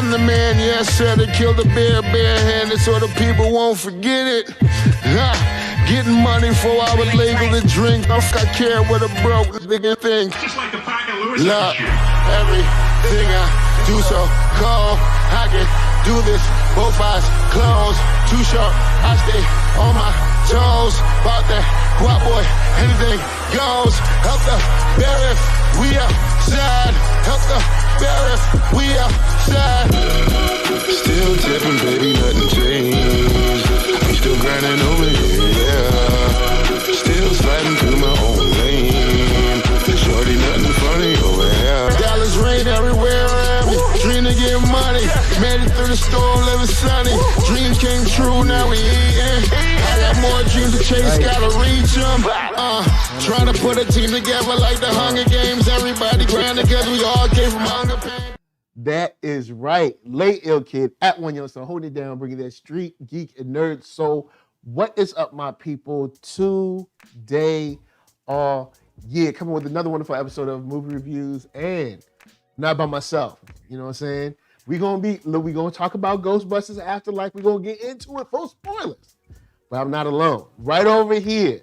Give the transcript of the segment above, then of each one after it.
I'm the man, yes, sir, that killed the bear barehanded so the people won't forget it. Getting money for I was legal to drink. I care what a broke nigga think. Just like the Pack and Lewis. Look, everything I do so cold. I can do this, both eyes closed. Too sharp, I stay on my toes. About that guap boy, anything goes. Help the bear if we outside. Help the bear if we outside. Still tipping, baby, nothing changed. I'm still grinding over here, yeah. Still sliding through my own lane. Shorty, nothing funny over here. Dallas rain everywhere around me. Dream to get money. Made it through the storm, living sunny. Dreams came true, now we eating. I got more dreams to chase, gotta reach them. Trying to put a team together like the Hunger Games. Everybody grinding because we all came from hunger pain. That is right. Late Ill Kid at OneYoungsta, holding it down, bringing that street geek and nerd soul. What is up, my people? Today, coming with another wonderful episode of movie reviews, and not by myself. You know what I'm saying? We're gonna talk about Ghostbusters Afterlife. We're gonna get into it, full spoilers. But I'm not alone. Right over here,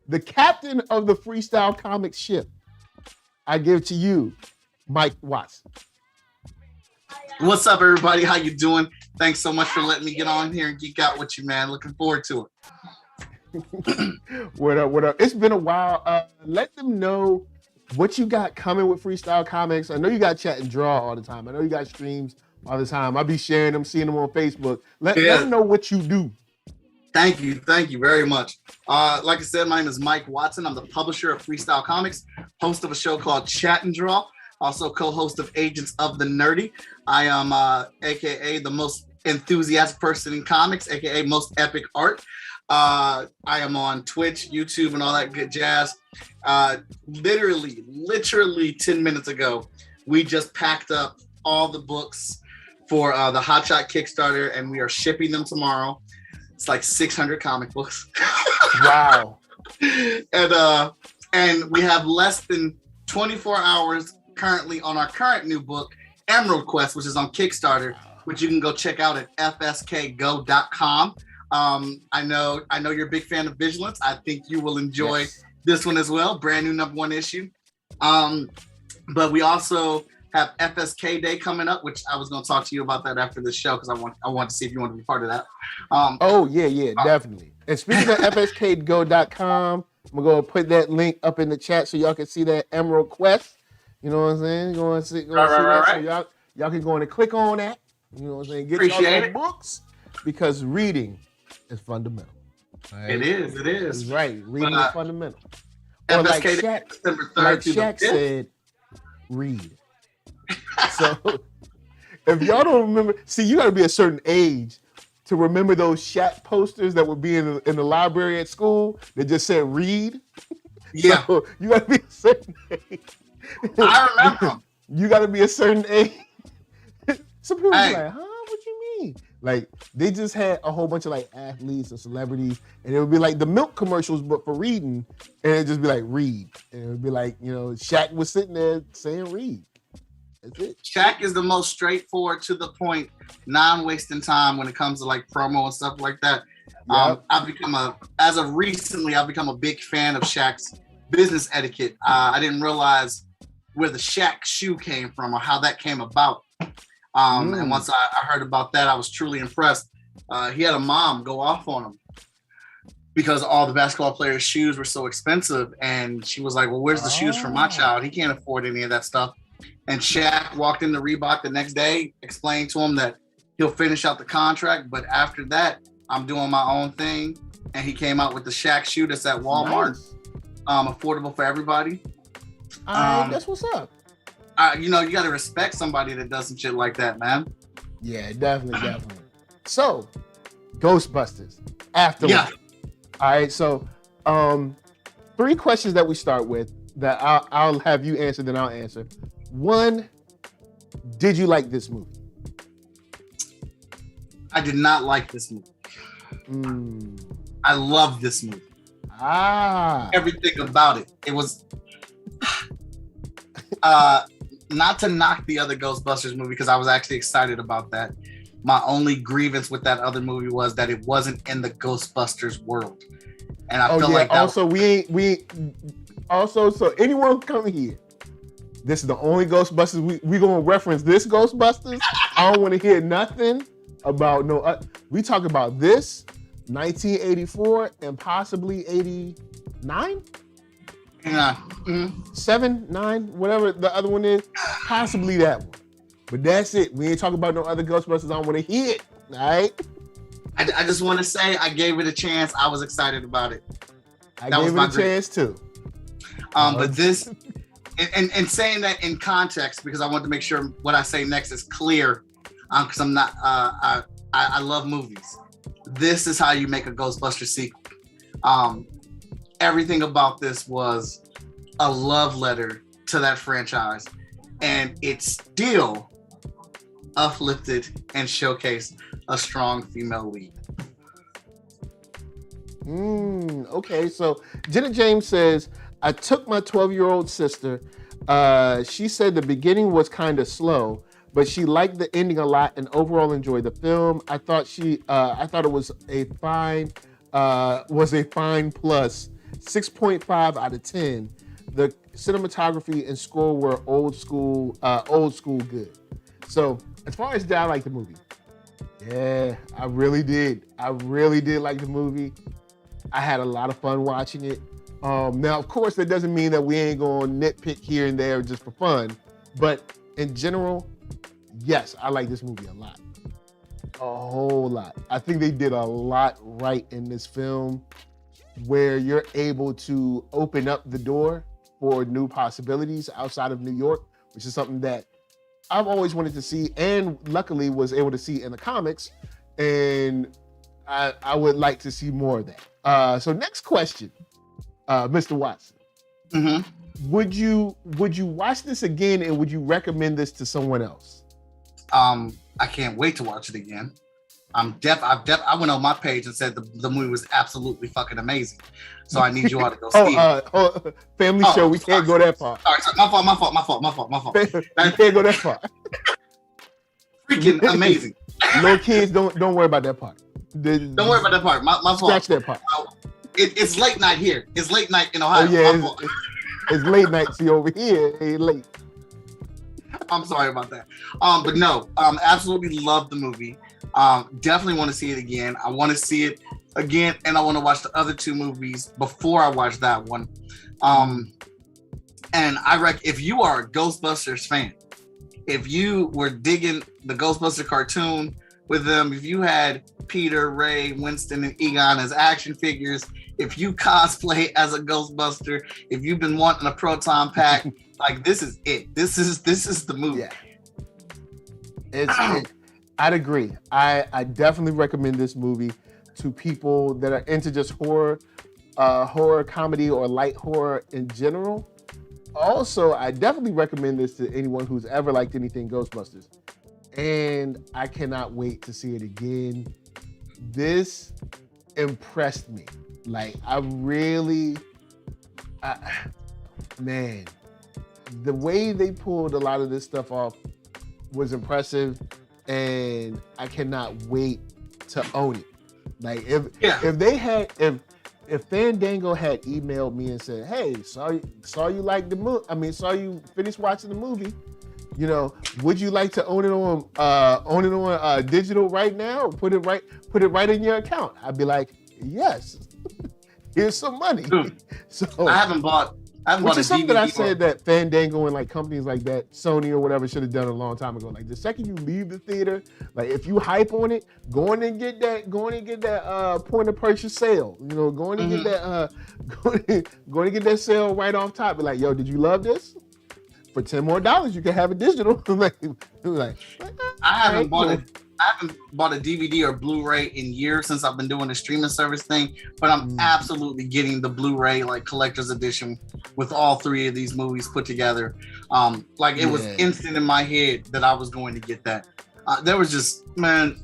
the captain of the freestyle comic ship. I give to you, Mike Watson. What's up, everybody? How you doing? Thanks so much for letting me get on here and geek out with you, man. Looking forward to it. What up? It's been a while. Let them know what you got coming with Freestyle Comics. I know you got Chat and Draw all the time. I know you got streams all the time. I'll be sharing them, seeing them on Facebook. Let them know what you do. Thank you very much. Like I said, my name is Mike Watson. I'm the publisher of Freestyle Comics, host of a show called Chat and Draw, also co-host of Agents of the Nerdy. I am AKA the most enthusiastic person in comics, AKA most epic art. I am on Twitch, YouTube, and all that good jazz. Literally 10 minutes ago, we just packed up all the books for the Hotshot Kickstarter, and we are shipping them tomorrow. It's like 600 comic books. Wow. And we have less than 24 hours currently on our current new book, Emerald Quest, which is on Kickstarter, which you can go check out at fskgo.com. I know you're a big fan of Vigilance. I think you will enjoy this one as well. Brand new #1 issue. But we also have FSK Day coming up, which I was going to talk to you about that after the show because I want to see if you want to be part of that. Definitely. And speaking of fskgo.com, I'm going to go put that link up in the chat so y'all can see that Emerald Quest. You know what I'm saying? Go and see that. So y'all can go in and click on that. You know what I'm saying? Get y'all some books because reading is fundamental. Right? It is. That's right. Reading is fundamental. Or FSK like December 3rd like Shaq said, read. So if y'all don't remember, see, you got to be a certain age to remember those Shaq posters that would be in the library at school that just said read. Yeah. So you got to be a certain age. I remember them. You got to be a certain age. Some people be like, huh? What you mean? Like, they just had a whole bunch of like athletes and celebrities, and it would be like the milk commercials, but for reading, and it'd just be like, read. And it would be like, Shaq was sitting there saying read. That's it. Shaq is the most straightforward, to the point, non-wasting time when it comes to like promo and stuff like that. Yep. As of recently, I've become a big fan of Shaq's business etiquette. I didn't realize where the Shaq shoe came from or how that came about. And once I heard about that, I was truly impressed. He had a mom go off on him because all the basketball players' shoes were so expensive. And she was like, well, where's the shoes for my child? He can't afford any of that stuff. And Shaq walked into Reebok the next day, explained to him that he'll finish out the contract. But after that, I'm doing my own thing. And he came out with the Shaq shoe that's at Walmart, affordable for everybody. That's what's up. You got to respect somebody that does some shit like that, man. Yeah, definitely. So, Ghostbusters, Afterlife. Yeah. All right, so 3 questions that we start with that I'll have you answer, then I'll answer. 1, did you like this movie? I did not like this movie. I love this movie. Everything about it. It was not to knock the other Ghostbusters movie, because I was actually excited about that. My only grievance with that other movie was that it wasn't in the Ghostbusters world. And I feel like also so anyone coming here, this is the only Ghostbusters we gonna reference. This Ghostbusters, I don't want to hear nothing about we talk about this 1984 and possibly 89. Yeah. 7, 9, whatever the other one is, possibly that one. But that's it. We ain't talking about no other Ghostbusters. I don't want to hear it. All right. I just want to say I gave it a chance. I was excited about it. I gave it a chance too. But this, and saying that in context, because I want to make sure what I say next is clear, because I'm not. I love movies. This is how you make a Ghostbusters sequel. Everything about this was a love letter to that franchise, and it still uplifted and showcased a strong female lead. Okay, so Jenna James says, I took my 12-year-old sister. She said the beginning was kind of slow, but she liked the ending a lot and overall enjoyed the film. I thought it was a fine plus. 6.5 out of 10. The cinematography and score were old school good. So as far as did I like the movie? Yeah, I really did. I really did like the movie. I had a lot of fun watching it. Now, of course, that doesn't mean that we ain't going to nitpick here and there just for fun. But in general, yes, I like this movie a lot. A whole lot. I think they did a lot right in this film, where you're able to open up the door for new possibilities outside of New York, which is something that I've always wanted to see and luckily was able to see in the comics. And I would like to see more of that. So next question, Mr. Watson. Mm-hmm. Would you watch this again, and would you recommend this to someone else? I can't wait to watch it again. I went on my page and said the movie was absolutely fucking amazing. So I need you all to go see it. Family show. We can't go that far. Sorry. My fault. We can't go that far. Freaking amazing. Little kids, don't worry about that part. Don't worry about that part. My fault. Scratch that part. It's late night here. It's late night in Ohio. Oh, yeah, it's late night. See, over here, it ain't late. I'm sorry about that. But no, absolutely love the movie. Definitely want to see it again. I want to see it again, and I want to watch the other 2 movies before I watch that one. And if you are a Ghostbusters fan, if you were digging the Ghostbuster cartoon with them, if you had Peter, Ray, Winston, and Egon as action figures, if you cosplay as a Ghostbuster, if you've been wanting a proton pack, like this is it. This is the movie. Yeah. I'd agree. I definitely recommend this movie to people that are into just horror comedy or light horror in general. Also, I definitely recommend this to anyone who's ever liked anything Ghostbusters. And I cannot wait to see it again. This impressed me. Like, man, the way they pulled a lot of this stuff off was impressive, and I cannot wait to own it. Like if Fandango had emailed me and said, "Hey, saw you like the movie. I mean, saw you finish watching the movie. You know, would you like to own it on digital right now? Put it right in your account." I'd be like, "Yes, here's some money." Dude, so I haven't bought which a is something that I DVD said that Fandango and like companies like that, Sony or whatever, should have done a long time ago. Like the second you leave the theater, like if you hype on it, go in and get that point of purchase sale. You know, go in and get that go in and get that sale right off top. Be like, yo, did you love this? For $10 more, you can have it digital. I haven't bought a DVD or Blu-ray in years since I've been doing the streaming service thing, but I'm absolutely getting the Blu-ray like collector's edition with all three of these movies put together. It was instant in my head that I was going to get that. There was just, man,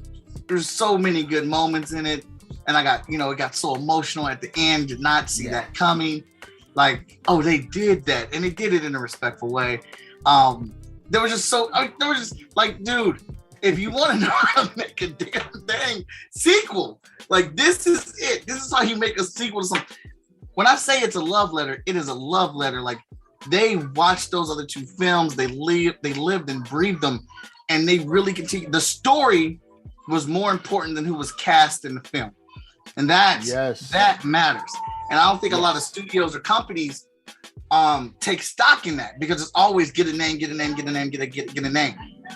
there's so many good moments in it, and it got so emotional at the end. Did not see that coming. Like, oh, they did that, and they did it in a respectful way. There was just like, dude, if you want to know how to make a damn dang sequel, like this is it. This is how you make a sequel to something. When I say it's a love letter, it is a love letter. Like they watched those other two films, they lived and breathed them, and they really continued. The story was more important than who was cast in the film, and that matters. And I don't think a lot of studios or companies take stock in that because it's always get a name.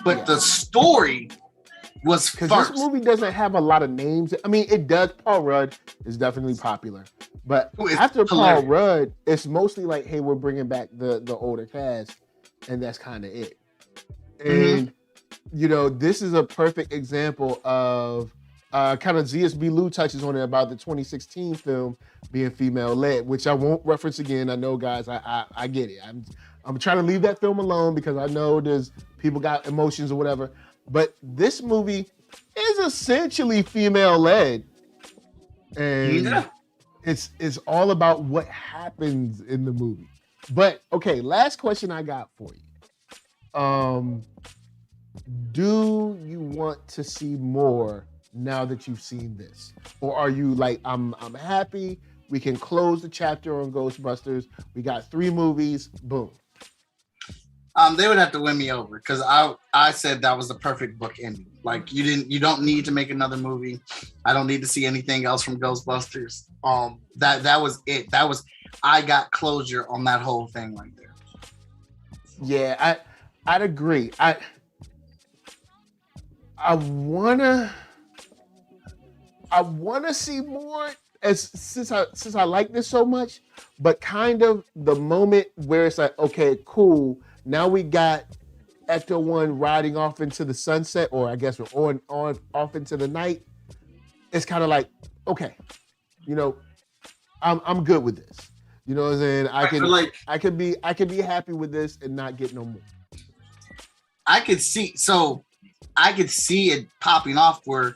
But the story was first. This movie doesn't have a lot of names. I mean, it does. Paul Rudd is definitely popular. But after Paul Rudd, it's mostly like, hey, we're bringing back the older cast, and that's kind of it. And, this is a perfect example of kind of ZSB Lou touches on it about the 2016 film being female-led, which I won't reference again. I know, guys, I get it. I'm trying to leave that film alone because I know there's people got emotions or whatever. But this movie is essentially female-led. And it's all about what happens in the movie. But, okay, last question I got for you. Do you want to see more now that you've seen this? Or are you like, I'm happy, we can close the chapter on Ghostbusters, we got 3 movies, boom? They would have to win me over because I said that was the perfect book ending. Like you don't need to make another movie. I don't need to see anything else from Ghostbusters. That was it. I got closure on that whole thing right there. Yeah, I'd agree. I wanna see more since I like this so much, but kind of the moment where it's like, okay, cool. Now we got Ecto 1 riding off into the sunset, or I guess we're off into the night. It's kind of like, okay, I'm good with this. You know what I'm saying? I could be happy with this and not get no more. I could see it popping off where,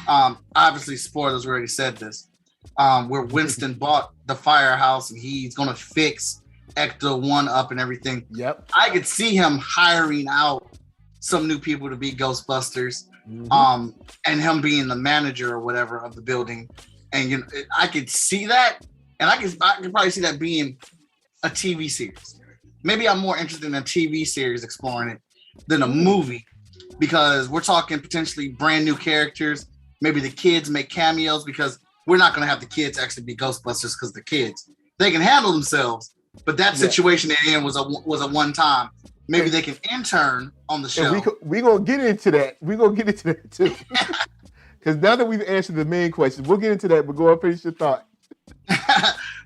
obviously spoilers, we already said this, where Winston bought the firehouse and he's going to fix Ecto 1 up and everything. Yep. I could see him hiring out some new people to be Ghostbusters, and him being the manager or whatever of the building. And I could see that, and I could probably see that being a TV series. Maybe I'm more interested in a TV series exploring it than a movie, because we're talking potentially brand new characters. Maybe the kids make cameos, because we're not going to have the kids actually be Ghostbusters because the kids, they can handle themselves. But that situation at the end was a one time. Maybe they can intern on the show. We're going to get into that. We're going to get into that too. Because now that we've answered the main question, we'll get into that, but go and finish your thought.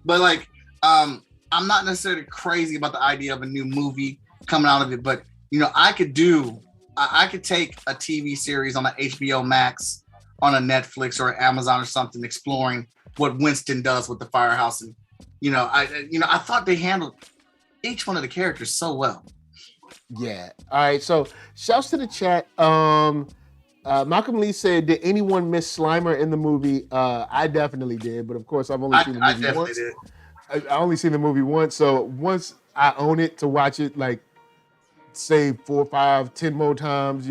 But like, I'm not necessarily crazy about the idea of a new movie coming out of it, but I could take a TV series on an HBO Max, on a Netflix or Amazon or something, exploring what Winston does with the firehouse. And I thought they handled each one of the characters so well. Yeah. All right. So shouts to the chat. Malcolm Lee said, did anyone miss Slimer in the movie? I definitely did, but of course I've only seen the movie once. I only seen the movie once. So once I own it to watch it like say 4, 5, 10 more times.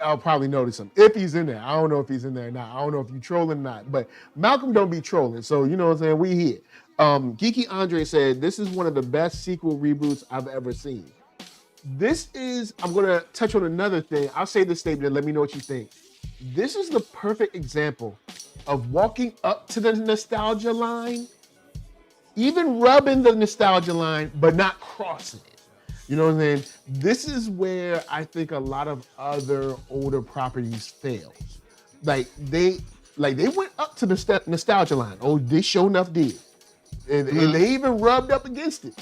I'll probably notice him if he's in there. I don't know if he's in there or not. I don't know if you trolling or not. But Malcolm don't be trolling, so you know what I'm saying. We here. Geeky Andre said this is one of the best sequel reboots I've ever seen. I'm gonna touch on another thing. I'll say this statement and let me know what you think. This is the perfect example of walking up to the nostalgia line, even rubbing the nostalgia line, but not crossing it. You know what I'm saying? This is where I think a lot of other older properties fail. Like they went up to the nostalgia line. Oh, they sure enough did. And they even rubbed up against it.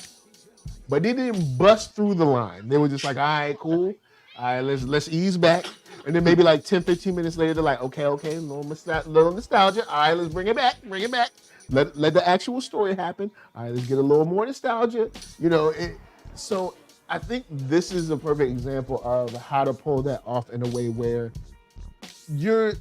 But they didn't bust through the line. They were just like, all right, cool. All right, let's ease back. And then maybe like 10, 15 minutes later, they're like, okay, little nostalgia. All right, let's bring it back. Let the actual story happen. All right, let's get a little more nostalgia. So I think this is a perfect example of how to pull that off in a way where you're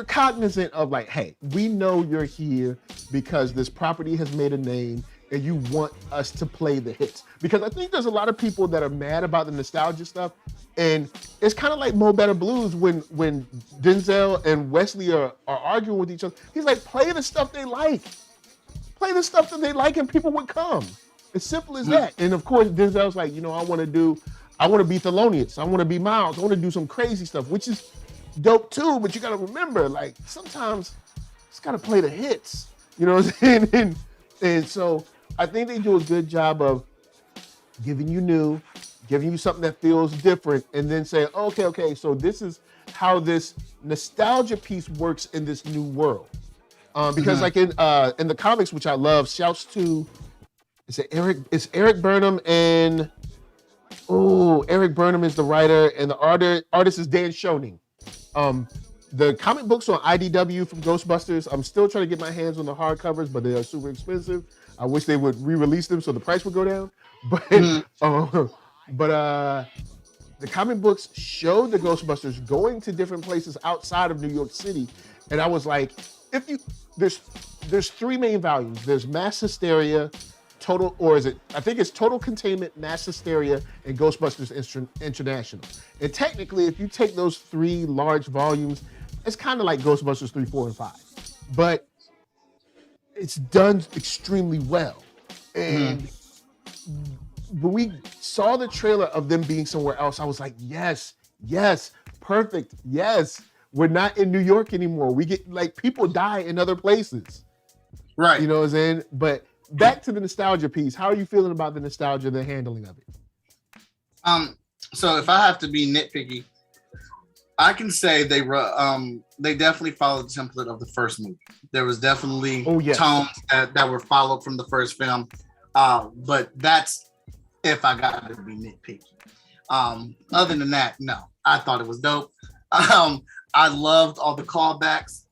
cognizant of like, hey, we know you're here because this property has made a name and you want us to play the hits. Because I think there's a lot of people that are mad about the nostalgia stuff, and it's kind of like Mo Better Blues when Denzel and Wesley are arguing with each other. He's like, play the stuff they like. Play the stuff that they like and people would come. As simple as that. And of course, Denzel's like, I want to be Thelonious. I want to be Miles. I want to do some crazy stuff, which is dope too. But you got to remember, like, sometimes it's got to play the hits. You know what I'm saying? And so I think they do a good job of giving you something that feels different, and then say, okay, so this is how this nostalgia piece works in this new world. Because like in the comics, which I love, shouts to, it's Eric Burnham, and Eric Burnham is the writer, and the artist is Dan Schoening. The comic books on IDW from Ghostbusters, I'm still trying to get my hands on the hardcovers, but they are super expensive. I wish they would re-release them so the price would go down. But the comic books show the Ghostbusters going to different places outside of New York City, and I was like, there's 3 main volumes. There's Mass Hysteria, I think it's Total Containment, Mass Hysteria, and Ghostbusters International. And technically, if you take those 3 large volumes, it's kind of like Ghostbusters 3, 4, and 5. But it's done extremely well. And when we saw the trailer of them being somewhere else, I was like, yes, perfect, yes. We're not in New York anymore. We get, like, people die in other places. Right. You know what I'm saying? But back to the nostalgia piece. How are you feeling about the nostalgia, the handling of it? So if I have to be nitpicky, I can say they definitely followed the template of the first movie. There was definitely tones that were followed from the first film. But that's if I got to be nitpicky. Other than that, no. I thought it was dope. I loved all the callbacks.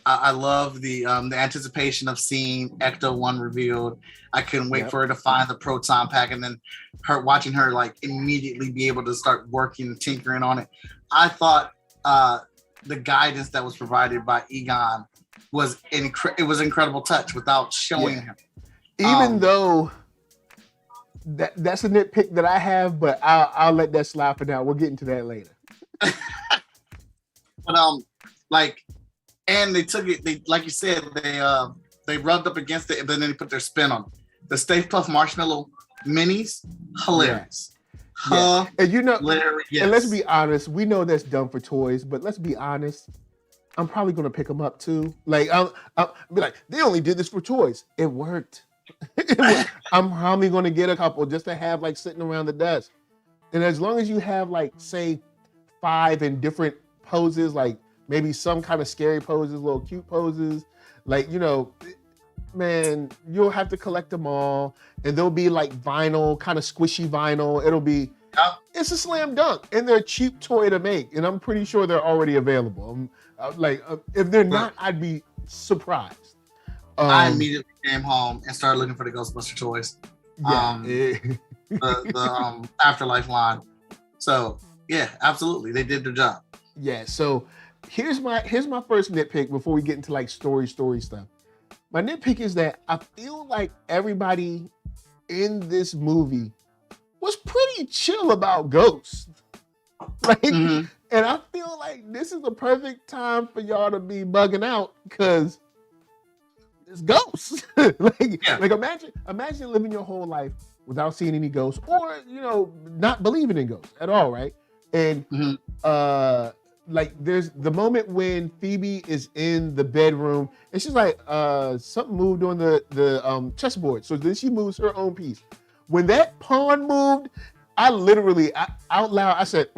I love the anticipation of seeing Ecto 1 revealed. I couldn't wait for her to find the proton pack, and then watching her like immediately be able to start working and tinkering on it. I thought the guidance that was provided by Egon was it was an incredible touch without showing him. Even though that's a nitpick that I have, but I'll let that slide for now. We'll get into that later. But and they took it. They, like you said, they rubbed up against it, and then they put their spin on it. The Stay Puft Marshmallow minis, hilarious. Yeah. And and let's be honest, we know that's done for toys, but let's be honest, I'm probably gonna pick them up too. Like I'll be like, they only did this for toys. It worked. I'm probably gonna get a couple just to have like sitting around the desk. And as long as you have like, say, 5 in different poses, like maybe some kind of scary poses, little cute poses, like, man, you'll have to collect them all, and they'll be like vinyl, kind of squishy vinyl. It'll be, it's a slam dunk, and they're a cheap toy to make, and I'm pretty sure they're already available. If they're not, I'd be surprised. I immediately came home and started looking for the Ghostbuster toys. The Afterlife line. So yeah, absolutely, they did their job. Yeah. So here's my first nitpick before we get into like story stuff. My nitpick is that I feel like everybody in this movie was pretty chill about ghosts. Like, and I feel like this is the perfect time for y'all to be bugging out because it's ghosts. like imagine living your whole life without seeing any ghosts, or not believing in ghosts at all, right? And like there's the moment when Phoebe is in the bedroom and she's like, something moved on the chessboard. So then she moves her own piece. When that pawn moved, I literally out loud I said,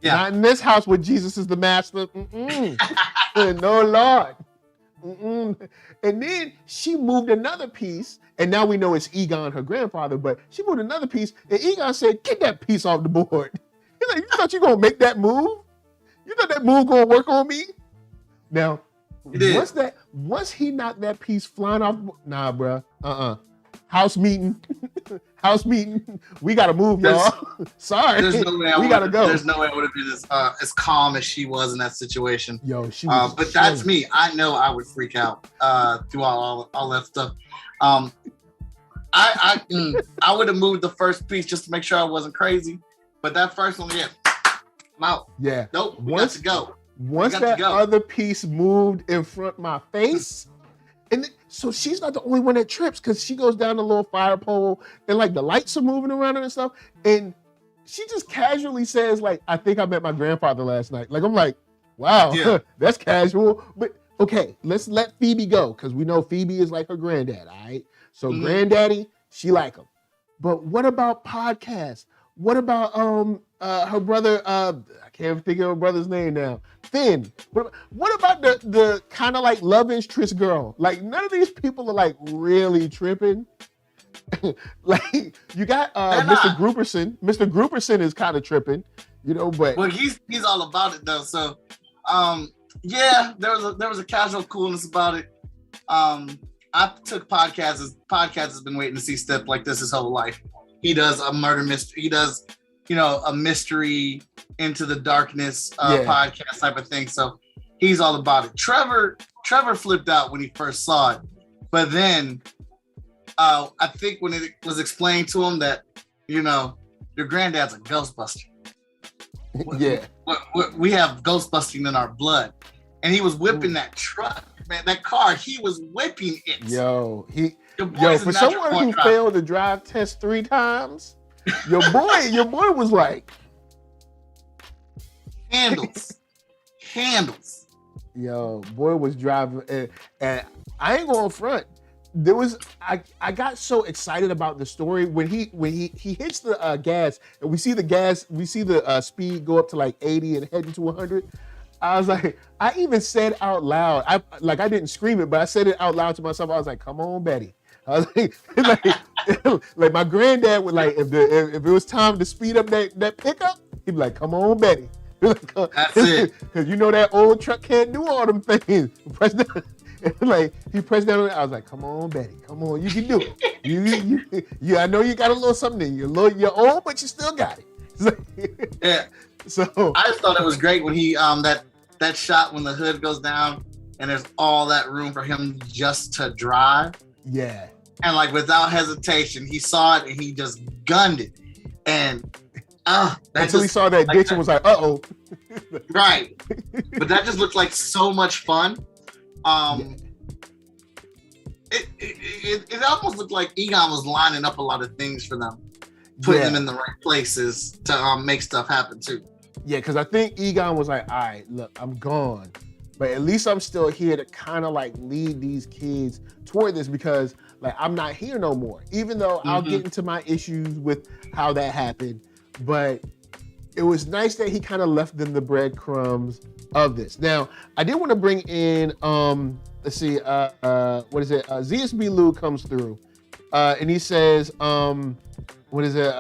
Yeah. Not in this house where Jesus is the master. No, Lord. And then she moved another piece, and now we know it's Egon, her grandfather, but she moved another piece, and Egon said, get that piece off the board. He's like, you thought you were going to make that move? You thought that move going to work on me? Now, once he knocked that piece flying off, nah, bruh, house meeting. House meeting. We gotta move, y'all. Sorry. There's no way we gotta go. There's no way I would have been as calm as she was in that situation. Yo, she was but that's me. I know I would freak out through all that stuff. I would have moved the first piece just to make sure I wasn't crazy. But that first one, I'm out. Yeah. Nope. We got to go. Once that other piece moved in front of my face, and so she's not the only one that trips because she goes down the little fire pole and like the lights are moving around and stuff. And she just casually says, like, I think I met my grandfather last night. Like, I'm like, wow, that's casual. But okay, let's let Phoebe go because we know Phoebe is like her granddad, all right? So granddaddy, she like him. But what about podcasts? What about her brother? I can't think of her brother's name now. Finn. What about the kind of like love interest girl? Like none of these people are like really tripping. Like you got Mr. Gruperson. Mr. Gruperson is kind of tripping, but well, he's all about it though. So there was a casual coolness about it. I took podcasts. Podcast has been waiting to see stuff like this his whole life. He does a murder mystery. He does, a mystery into the darkness podcast type of thing. So he's all about it. Trevor flipped out when he first saw it, but then I think when it was explained to him that your granddad's a Ghostbuster. We have Ghostbusting in our blood, and he was whipping that truck, man. That car, he was whipping it. For someone who failed the drive test 3 times, your boy was like handles. Yo, boy was driving, and I ain't going front. There was I got so excited about the story when he hits the gas and we see the speed go up to like 80 and heading to 100. I was like, I even said out loud, I didn't scream it, but I said it out loud to myself. I was like, come on, Betty. I was like my granddad would like, if it was time to speed up that pickup, he'd be like, come on, Betty. That's it. Because that old truck can't do all them things. Press down. Like he pressed down on it. I was like, come on, Betty. Come on, you can do it. You I know you got a little something in you. You're old, but you still got it. Yeah. So I just thought it was great when he that shot when the hood goes down and there's all that room for him just to drive. Yeah. And like without hesitation, he saw it and he just gunned it. And until he saw that ditch and was like, uh-oh. Right. But that just looked like so much fun. It almost looked like Egon was lining up a lot of things for them, putting them in the right places to make stuff happen too. Yeah, because I think Egon was like, all right, look, I'm gone, but at least I'm still here to kind of like lead these kids toward this because like I'm not here no more. Even though I'll get into my issues with how that happened, but it was nice that he kind of left them the breadcrumbs of this. Now, I did want to bring in, let's see, what is it? ZSB Lou comes through, and he says, what is it?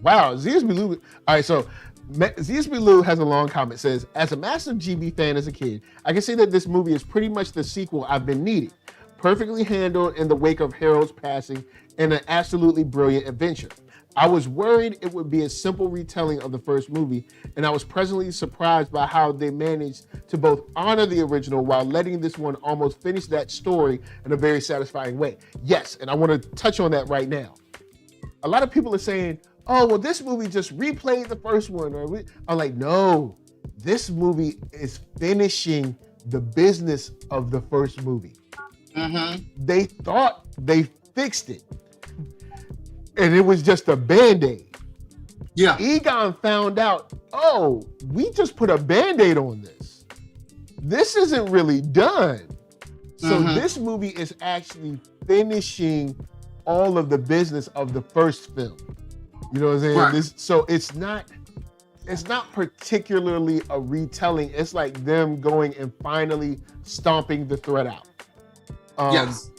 Wow, ZSB Lou. All right, so ZSB Lou has a long comment. Says, as a massive GB fan as a kid, I can say that this movie is pretty much the sequel I've been needing. Perfectly handled in the wake of Harold's passing and an absolutely brilliant adventure. I was worried it would be a simple retelling of the first movie, and I was pleasantly surprised by how they managed to both honor the original while letting this one almost finish that story in a very satisfying way. Yes, and I want to touch on that right now. A lot of people are saying, oh, well, this movie just replayed the first one. I'm like, no, this movie is finishing the business of the first movie. Mm-hmm. They thought they fixed it, and it was just a Band-Aid. Yeah. Egon found out, oh, we just put a Band-Aid on this. This isn't really done. So this movie is actually finishing all of the business of the first film. You know what I'm saying? Right. So it's not particularly a retelling. It's like them going and finally stomping the threat out. Yes.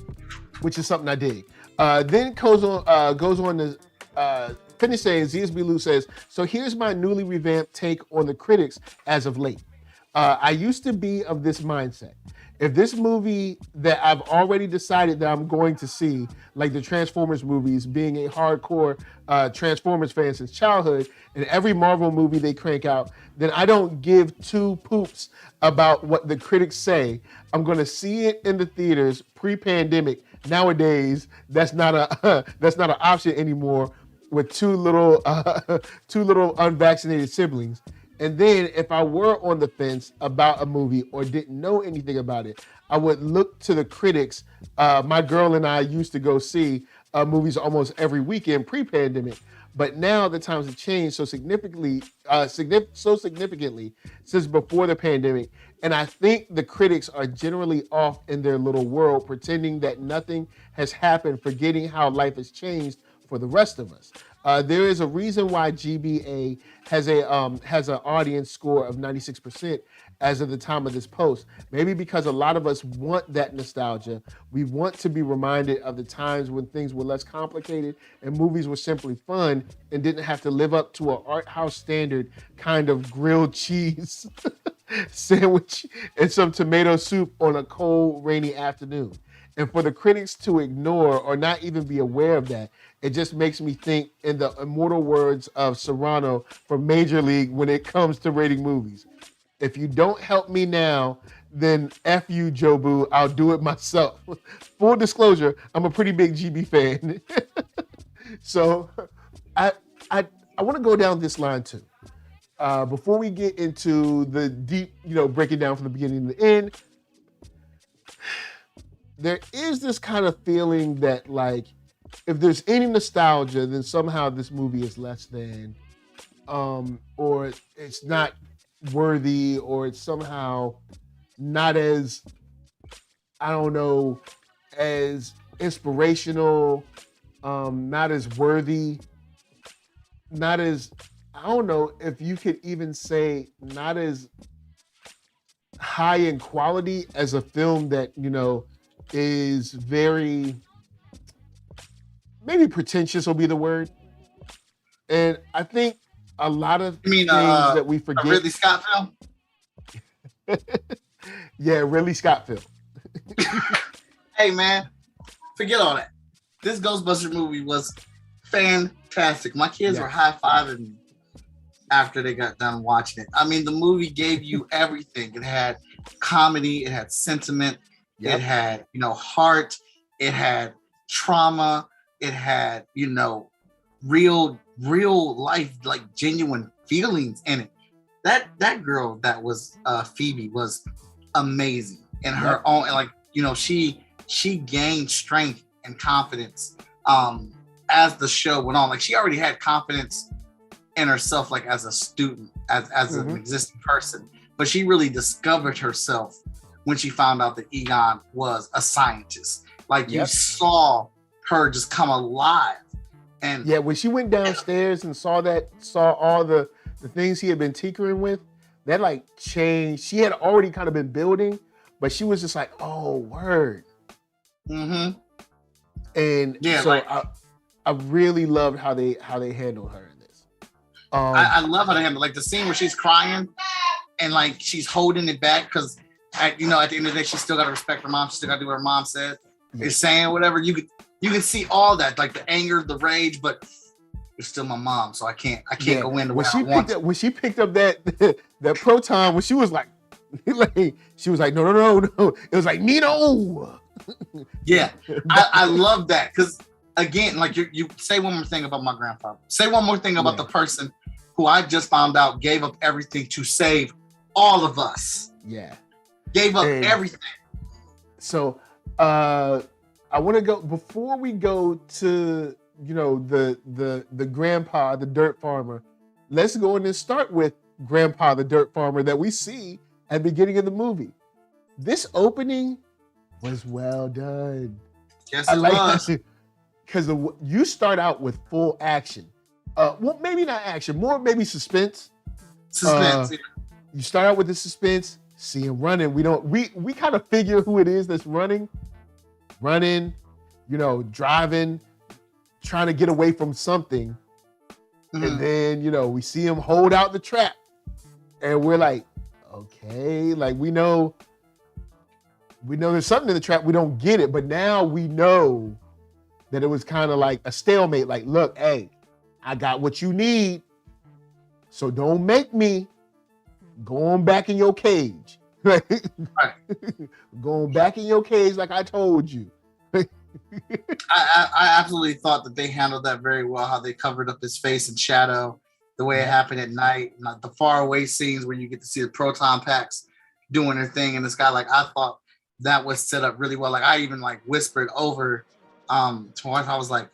Which is something I dig. Then goes on to finish saying, ZSB Lou says, so here's my newly revamped take on the critics as of late. I used to be of this mindset. If this movie that I've already decided that I'm going to see, like the Transformers movies, being a hardcore Transformers fan since childhood, and every Marvel movie they crank out, then I don't give two poops about what the critics say. I'm going to see it in the theaters pre-pandemic. Nowadays, that's not an option anymore with two little unvaccinated siblings. And then if I were on the fence about a movie or didn't know anything about it, I would look to the critics. My girl and I used to go see movies almost every weekend pre-pandemic. But now the times have changed so significantly since before the pandemic. And I think the critics are generally off in their little world, pretending that nothing has happened, forgetting how life has changed for the rest of us. There is a reason why GBA has an audience score of 96% as of the time of this post. Maybe because a lot of us want that nostalgia. We want to be reminded of the times when things were less complicated and movies were simply fun and didn't have to live up to an art house standard kind of grilled cheese sandwich and some tomato soup on a cold, rainy afternoon. And for the critics to ignore or not even be aware of that, it just makes me think in the immortal words of Serrano from Major League when it comes to rating movies. If you don't help me now, then F you, Jobu, I'll do it myself. Full disclosure, I'm a pretty big GB fan. So I want to go down this line too. Before we get into the deep, breaking down from the beginning to the end, there is this kind of feeling that, like, if there's any nostalgia, then somehow this movie is less than, or it's not worthy, or it's somehow not as, I don't know, as inspirational, not as worthy, not as, I don't know if you could even say not as high in quality as a film that, is very, maybe pretentious will be the word. And I think a lot of things that we forget. A Ridley Scott film? Yeah, Ridley Scott film. Hey, man, forget all that. This Ghostbusters movie was fantastic. My kids were high-fiving me after they got done watching it. I mean, the movie gave you everything. It had comedy, it had sentiment, it had, heart, it had trauma, it had, real life, like genuine feelings in it. That girl that was Phoebe was amazing in her own, like, she gained strength and confidence as the show went on. Like, she already had confidence in herself, like as a student, as an existing person, but she really discovered herself when she found out that Egon was a scientist. Like, you saw her just come alive. And when she went downstairs and saw all the things he had been tinkering with, that like changed. She had already kind of been building, but she was just like, oh, word. And I really loved how they handled her in this. I love how they handle, like, the scene where she's crying and like she's holding it back because at the end of the day, she still got to respect her mom. She still got to do what her mom said. Is saying whatever. You can see all that, like the anger, the rage, but you're still my mom, so I can't go in the way I when want to. When she picked up that that proton, when she was like she was like, no. It was like, Nino. Yeah, I love that because again, like you say one more thing about my grandfather. Say one more thing about the person who I just found out gave up everything to save all of us. Yeah, gave up everything. So, I want to go before we go to the grandpa, the dirt farmer. Let's go in and start with Grandpa, the dirt farmer that we see at the beginning of the movie. This opening was well done. Yes, it was. Because you start out with full action. Well, maybe not action, more maybe suspense. Suspense. You start out with the suspense, see him running. We kind of figure who it is that's running, driving, trying to get away from something. Mm-hmm. And then, we see him hold out the trap. And we're like, okay, like we know there's something in the trap. We don't get it, but now we know that it was kind of like a stalemate. Like, look, hey, I got what you need, so don't make me go on back in your cage. Right. Going back in your cage like I told you. I absolutely thought that they handled that very well, how they covered up his face in shadow, the way it happened at night, like the faraway scenes where you get to see the proton packs doing their thing in the sky. Like I thought that was set up really well. Like I even like whispered over to my wife, I was like,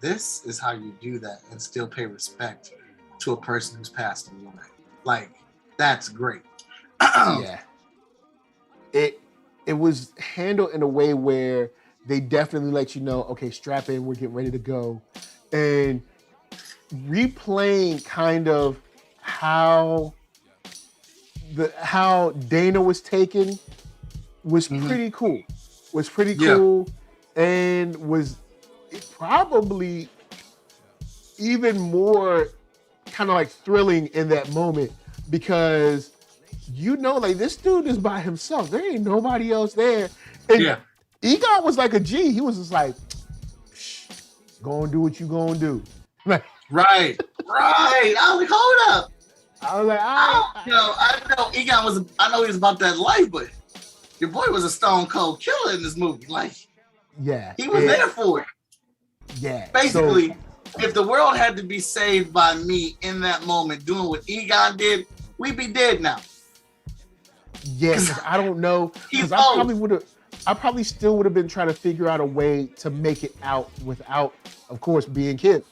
this is how you do that and still pay respect to a person who's passed away. Like that's great. Yeah. It was handled in a way where they definitely let you know, okay, strap in, we're getting ready to go. And replaying kind of how Dana was taken was pretty cool. And was probably even more kind of like thrilling in that moment because like this dude is by himself. There ain't nobody else there. And Egon was like a G. He was just like, go and do what you gonna do. Like, right. I was like, hold up. I was like, I know Egon I know he was about that life, but your boy was a stone cold killer in this movie. Like, he was there for it. Yeah. Basically, if the world had to be saved by me in that moment, doing what Egon did, we'd be dead now. Yeah, because I don't know. Because I probably still would have been trying to figure out a way to make it out without, of course, being killed.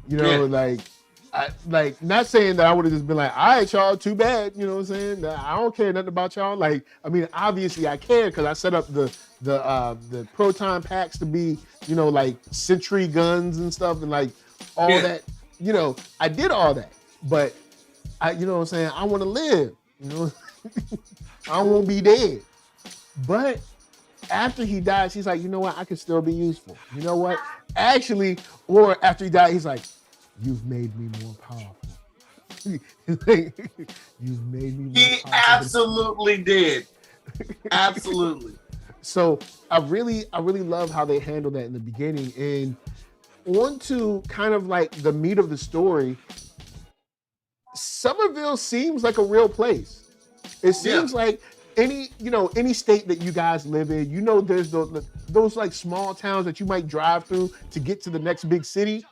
Like not saying that I would have just been like, all right, y'all, too bad. You know what I'm saying? I don't care nothing about y'all. Like, I mean, obviously I care because I set up the proton packs to be, like sentry guns and stuff and like all that. I did all that, but you know what I'm saying? I want to live. I won't be dead. But after he dies, he's like, you know what? I can still be useful. You know what? Actually, or after he died, he's like, you've made me more powerful. You've made me more powerful. He absolutely did. Absolutely. So I really love how they handled that in the beginning. And on to kind of like the meat of the story, Somerville seems like a real place. It seems like any state that you guys live in, there's those like small towns that you might drive through to get to the next big city.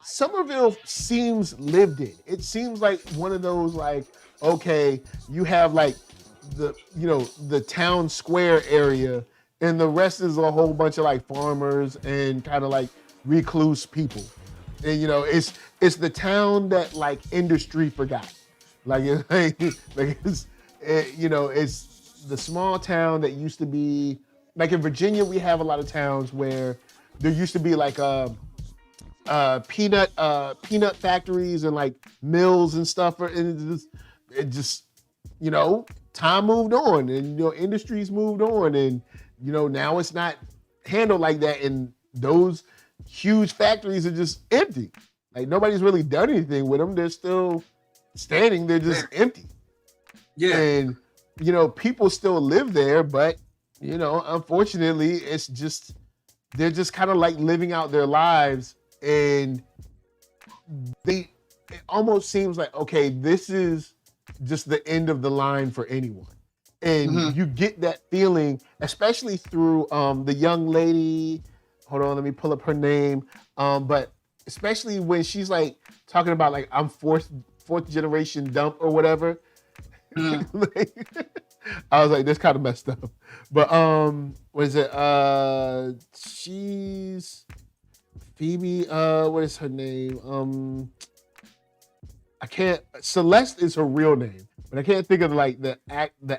Somerville seems lived in. It seems like one of those like, okay, you have like the town square area and the rest is a whole bunch of like farmers and kind of like recluse people. And it's the town that like industry forgot. Like it's the small town that used to be like in Virginia. We have a lot of towns where there used to be like peanut factories and like mills and stuff. And it just time moved on and industries moved on and now it's not handled like that. And those huge factories are just empty. Like nobody's really done anything with them. They're still standing. They're just empty. Yeah. And, people still live there, but, unfortunately they're just kind of like living out their lives. And it almost seems like, okay, this is just the end of the line for anyone. And you get that feeling, especially through the young lady. Hold on, let me pull up her name. But especially when she's like talking about like I'm fourth generation dump or whatever. Like, I was like, this kind of messed up. But what is it? She's Phoebe. What is her name? I can't. Celeste is her real name, but I can't think of like the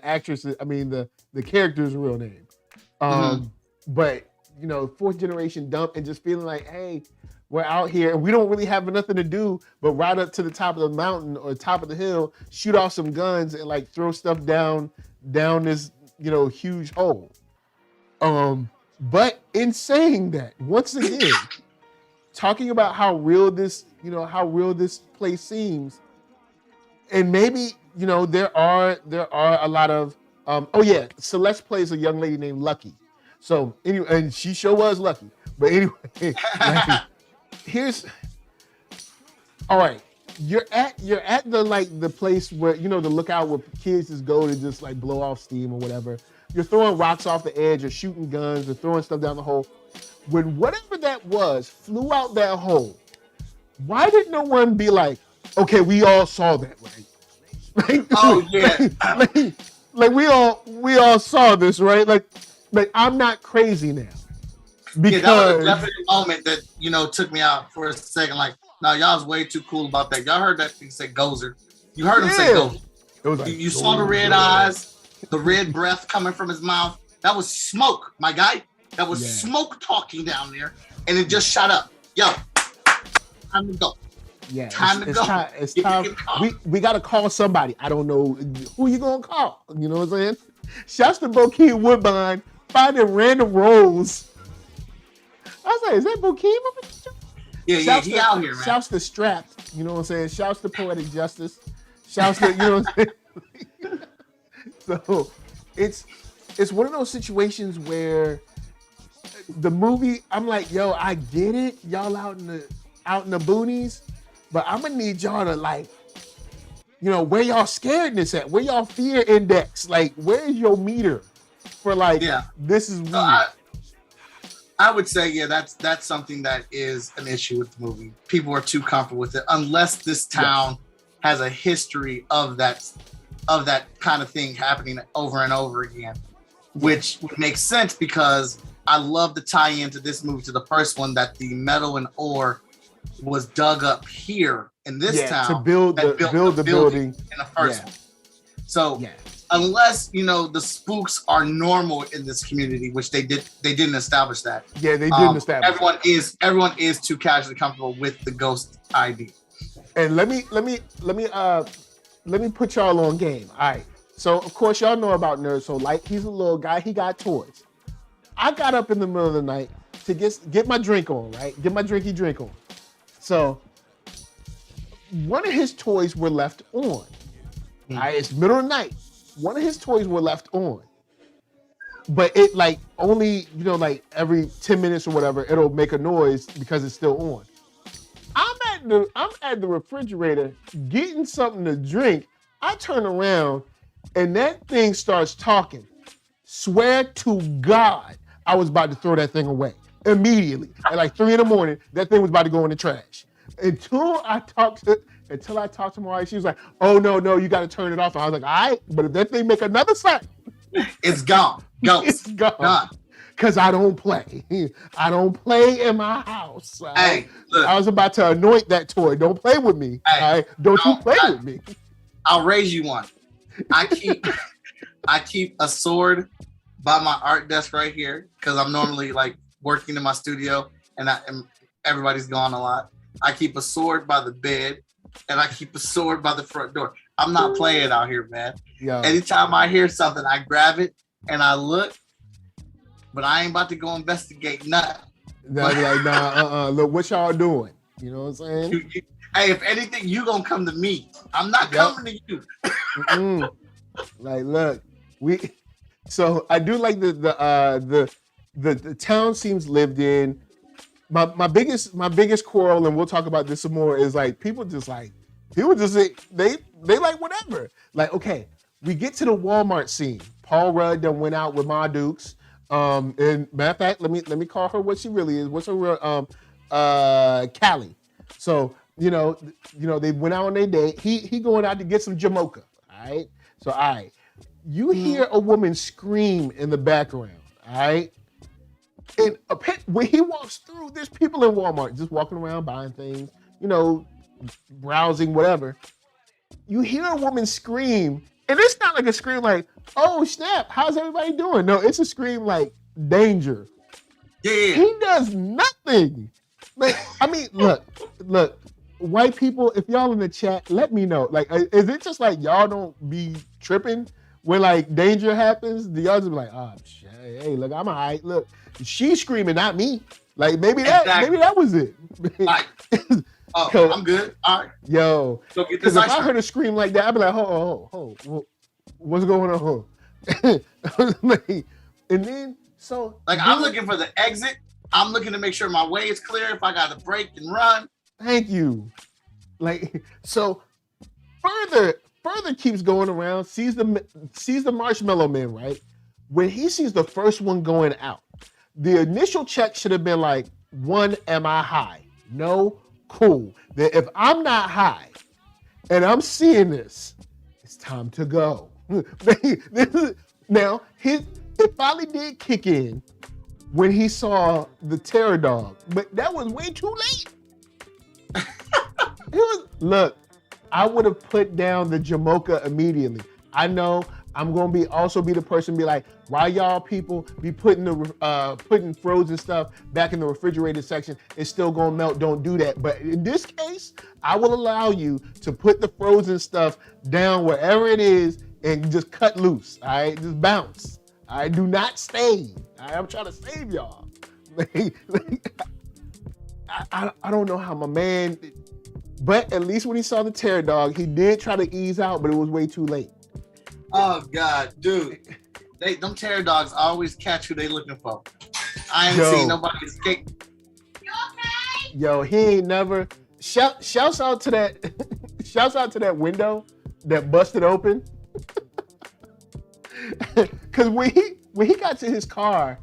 actress. I mean the character's real name. But you know, fourth generation dump, and just feeling like, hey, we're out here and we don't really have nothing to do but ride up to the top of the mountain or top of the hill, shoot off some guns, and like throw stuff down this, you know, huge hole. But in saying that, once again, talking about how real this place seems, and maybe, you know, there are a lot of Celeste plays a young lady named Lucky. So anyway, and she sure was lucky. But anyway, like, all right. You're at the place where, you know, the lookout where kids just go to just like blow off steam or whatever. You're throwing rocks off the edge, or shooting guns, or throwing stuff down the hole. When whatever that was flew out that hole, why did no one be like, okay, we all saw that, right? Like, oh yeah. like we all saw this, right? Like I'm not crazy now. Because that was a definite moment that, you know, took me out for a second. Like, no, y'all's way too cool about that. Y'all heard that thing say Gozer. You heard him say Gozer. It was like, you saw the red eyes, the red breath coming from his mouth. That was smoke, my guy. That was smoke talking down there, and it just shot up. Yo, time to go. Yeah, time to go. It's time. We gotta call somebody. I don't know who you gonna call. You know what I'm saying? Shouts to Bokeem Woodbine finding random roles. I was like, is that Bokeem? Yeah, he out here, man. Shouts to Strap. You know what I'm saying? Shouts to Poetic Justice. Shouts to, you know what I'm saying? So it's one of those situations where the movie, I'm like, yo, I get it, y'all out in the boonies, but I'm gonna need y'all to, like, you know, where y'all scaredness at? Where y'all fear index? Like, where's your meter for like, this is weird? I would say, that's something that is an issue with the movie. People are too comfortable with it, unless this town has a history of that kind of thing happening over and over again, which would make sense because I love the tie-in to this movie, to the first one, that the metal and ore was dug up here in this town to build the building in the first one. So unless, you know, the spooks are normal in this community, which they didn't establish that. Yeah, they didn't establish. Everyone is too casually comfortable with the ghost ID. And let me put y'all on game. All right. So of course y'all know about NERDSoulite. He's a little guy. He got toys. I got up in the middle of the night to get my drink on, right? Get my drinky drink on. So one of his toys were left on. All right, it's middle of the night. One of his toys were left on. But it like only, you know, like every 10 minutes or whatever, it'll make a noise because it's still on. I'm at the refrigerator getting something to drink. I turn around and that thing starts talking. Swear to God, I was about to throw that thing away immediately. At like 3 a.m, that thing was about to go in the trash. Until I talked to my wife, she was like, "Oh no, you got to turn it off." And I was like, "All right, but if that thing make another sound, it's gone. It's gone. Because I don't play. I don't play in my house. Right? Hey, look, I was about to anoint that toy. Don't play with me. Hey, right? Don't you play with me. I'll raise you one. I keep a sword by my art desk right here because I'm normally like working in my studio and everybody's gone a lot. I keep a sword by the bed and I keep a sword by the front door. I'm not playing out here, man. Yo. Anytime I hear something, I grab it and I look, but I ain't about to go investigate nothing. Look, what y'all doing? You know what I'm saying? Hey, if anything, you gonna come to me. I'm not coming to you. Like, look, so I do like the town seems lived in. my biggest quarrel, and we'll talk about this some more, is like people just say they like whatever. Like, okay, we get to the Walmart scene. Paul Rudd done went out with Ma Dukes. And matter of fact, let me call her what she really is. What's her real Callie. So, they went out on their date. He going out to get some Jamocha. All right. So, all right. You hear a woman scream in the background. All right. And when he walks through, there's people in Walmart just walking around buying things, browsing, whatever. You hear a woman scream, and it's not like a scream like, oh, snap, how's everybody doing? No, it's a scream like danger. Yeah. He does nothing. Like, I mean, look, white people, if y'all in the chat, let me know. Like, is it just like y'all don't be tripping when like danger happens? Do y'all just be like, oh, shit, hey, look, I'm all right. Look, she's screaming, not me. Like, maybe that was it. Like, oh, I'm good. All right. Yo, because if I heard a scream like that, I'd be like, hold, what's going on? And then, so. Like, I'm looking for the exit. I'm looking to make sure my way is clear. If I got to break and run. Thank you. Like, so further keeps going around, sees the Marshmallow Man, right? When he sees the first one going out, the initial check should have been like, 1, am I high? No, cool. Then if I'm not high and I'm seeing this, it's time to go. Now, it finally did kick in when he saw the terror dog, but that was way too late. Look, I would have put down the Jamocha immediately. I know I'm gonna also be the person be like, why y'all people be putting frozen stuff back in the refrigerated section? It's still gonna melt. Don't do that. But in this case, I will allow you to put the frozen stuff down wherever it is and just cut loose. All right, just bounce. All right, do not stay. All right, I'm trying to save y'all. I don't know how my man, but at least when he saw the terror dog, he did try to ease out, but it was way too late. Oh God, dude, them terror dogs always catch who they looking for. I ain't seen nobody escape. You okay? Yo, he ain't never. Shouts out to that. Shouts out to that window that busted open. Cause when he got to his car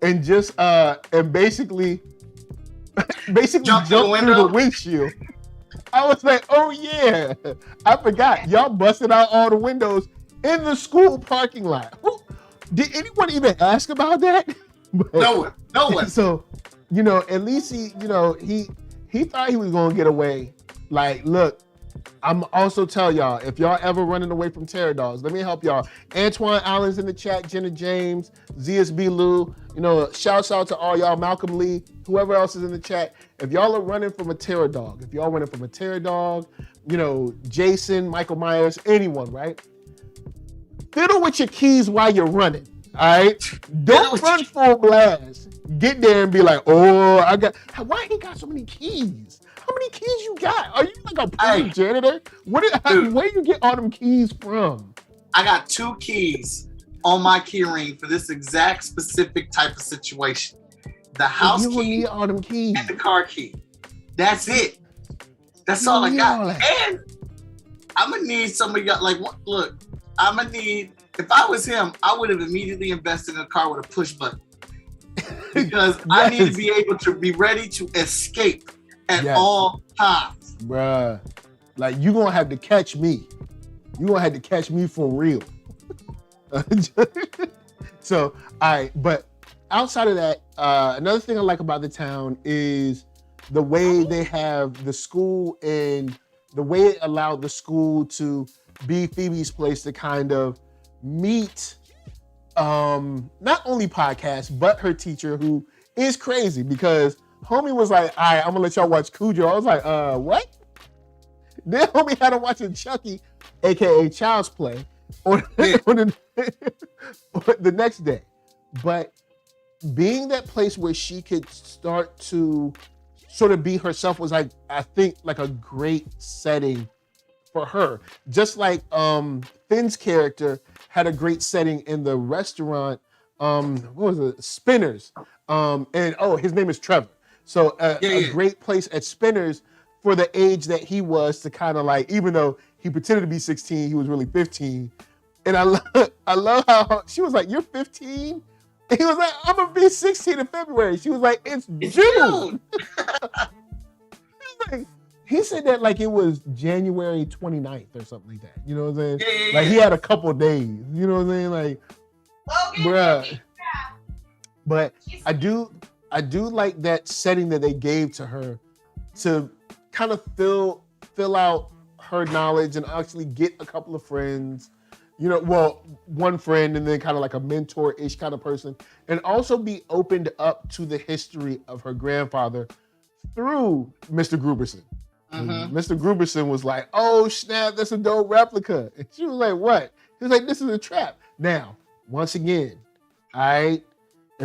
and just and basically jumped through the windshield, I was like, oh yeah, I forgot y'all busted out all the windows in the school parking lot. Did anyone even ask about that? No one. So, at least he thought he was gonna get away. Like, look, I'm also tell y'all, if y'all ever running away from terror dogs, let me help y'all. Antoine Allen's in the chat, Jenna James, ZSB Lou, shouts out to all y'all, Malcolm Lee, whoever else is in the chat. If y'all are running from a terror dog, Jason, Michael Myers, anyone, right? Fiddle with your keys while you're running, all right? Don't run full blast. Get there and be like, oh, why he got so many keys? How many keys you got? Are you like a private janitor? Where you get all them keys from? I got 2 keys on my key ring for this exact specific type of situation. The house key need all them keys. And the car key. That's it. That's all I got. And I'm going to need somebody, look, I'm going to need, if I was him, I would have immediately invested in a car with a push button. Because I need to be able to be ready to escape at all times. Bruh, like you gonna have to catch me. You gonna have to catch me for real. So, all right, but outside of that, another thing I like about the town is the way they have the school and the way it allowed the school to be Phoebe's place to kind of meet not only podcast, but her teacher, who is crazy because homie was like, all right, I'm gonna let y'all watch Cujo. I was like, what? Then homie had to watch Chucky, aka Child's Play, on the next day. But being that place where she could start to sort of be herself was like, I think, like a great setting for her. Just like Finn's character had a great setting in the restaurant, what was it? Spinners. And his name is Trevor. So a great place at Spinners for the age that he was to kind of like, even though he pretended to be 16, he was really 15. And I love how she was like, "You're 15?" And he was like, "I'm gonna be 16 in February." She was like, "It's June." He said that like it was January 29th or something like that. You know what I'm saying? Like he had a couple days. You know what I'm saying? Like, bruh. But I do like that setting that they gave to her to kind of fill out her knowledge and actually get a couple of friends. You know, well, one friend and then kind of like a mentor-ish kind of person, and also be opened up to the history of her grandfather through Mr. Gruberson. Mr. Gruberson was like, "Oh snap, that's a dope replica." And she was like, "What?" He was like, "This is a trap." Now, once again, if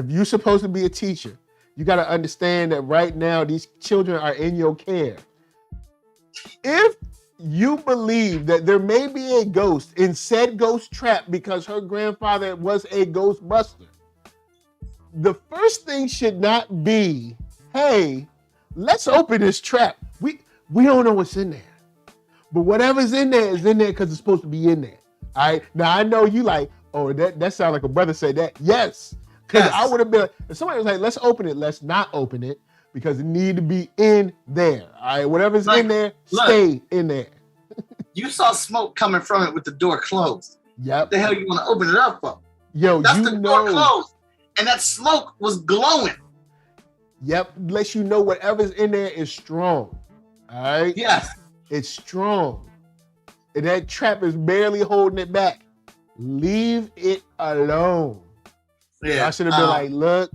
you're supposed to be a teacher, you got to understand that right now these children are in your care. If you believe that there may be a ghost in said ghost trap because her grandfather was a Ghostbuster, the first thing should not be, "Hey, let's open this trap. We don't know what's in there. But whatever's in there is in there because it's supposed to be in there." All right. Now I know you like, "Oh, that sounds like a brother said that." Yes. Because I would have been like, if somebody was like, "Let's open it," let's not open it because it need to be in there. All right. Whatever's in there, stay in there. You saw smoke coming from it with the door closed. Yep. What the hell you want to open it up for? Yo, that's the door closed. And that smoke was glowing. Yep. Lets you know whatever's in there is strong. All right? Yes. It's strong. And that trap is barely holding it back. Leave it alone. Yeah. I should have been like, "Look,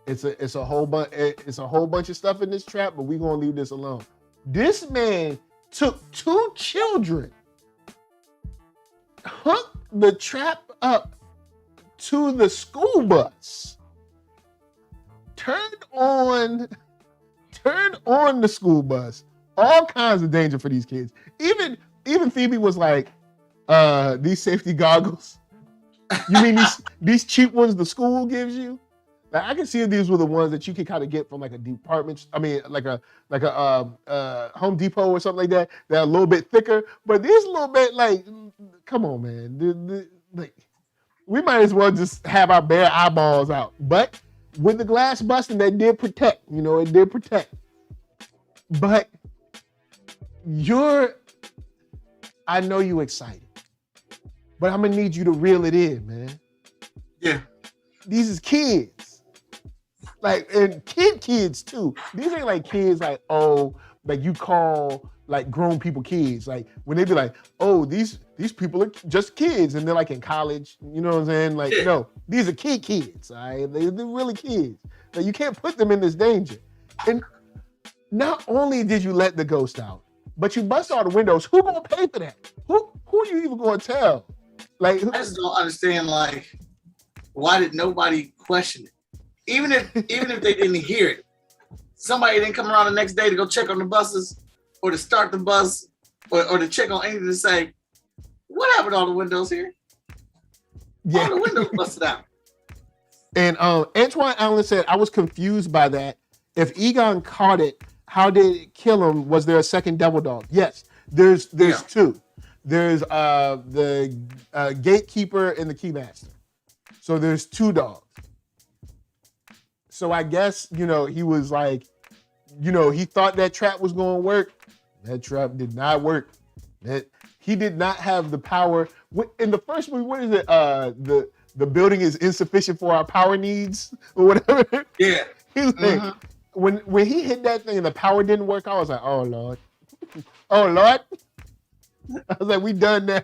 it's a whole bunch of stuff in this trap, but we're gonna leave this alone." This man took 2 children, hooked the trap up to the school bus, turned on the school bus. All kinds of danger for these kids. Even Phoebe was like, "These safety goggles. You mean these cheap ones the school gives you?" Like, I can see if these were the ones that you could kind of get from like a department. I mean, like a Home Depot or something like that. They're a little bit thicker, but these a little bit like, come on, man. Like, we might as well just have our bare eyeballs out. But with the glass busting, that did protect. You know, it did protect. But I know you excited, but I'm gonna need you to reel it in, man. Yeah. These is kids. Like, and kids too. These ain't like kids like, oh, like you call like grown people kids. Like when they be like, "Oh, these people are just kids," and they're like in college, you know what I'm saying? Like, no, these are kids, all right? They're really kids. Like, you can't put them in this danger. And not only did you let the ghost out, but you bust all the windows. Who gonna pay for that? Who are you even gonna tell? Like, I just don't understand. Like, why did nobody question it? Even if they didn't hear it, somebody didn't come around the next day to go check on the buses, or to start the bus, or to check on anything to say, "What happened to all the windows here?" Yeah, all the windows busted out. And Antoine Allen said, "I was confused by that. If Egon caught it, how did it kill him? Was there a second devil dog?" Yes, there's 2. There's the gatekeeper and the keymaster. So there's 2 dogs. So I guess, you know, he was like, you know, he thought that trap was going to work. That trap did not work. He did not have the power. In the first movie, what is it? The building is insufficient for our power needs or whatever. Yeah. He was like, when he hit that thing and the power didn't work, I was like, "Oh Lord, oh Lord." I was like, "We done now."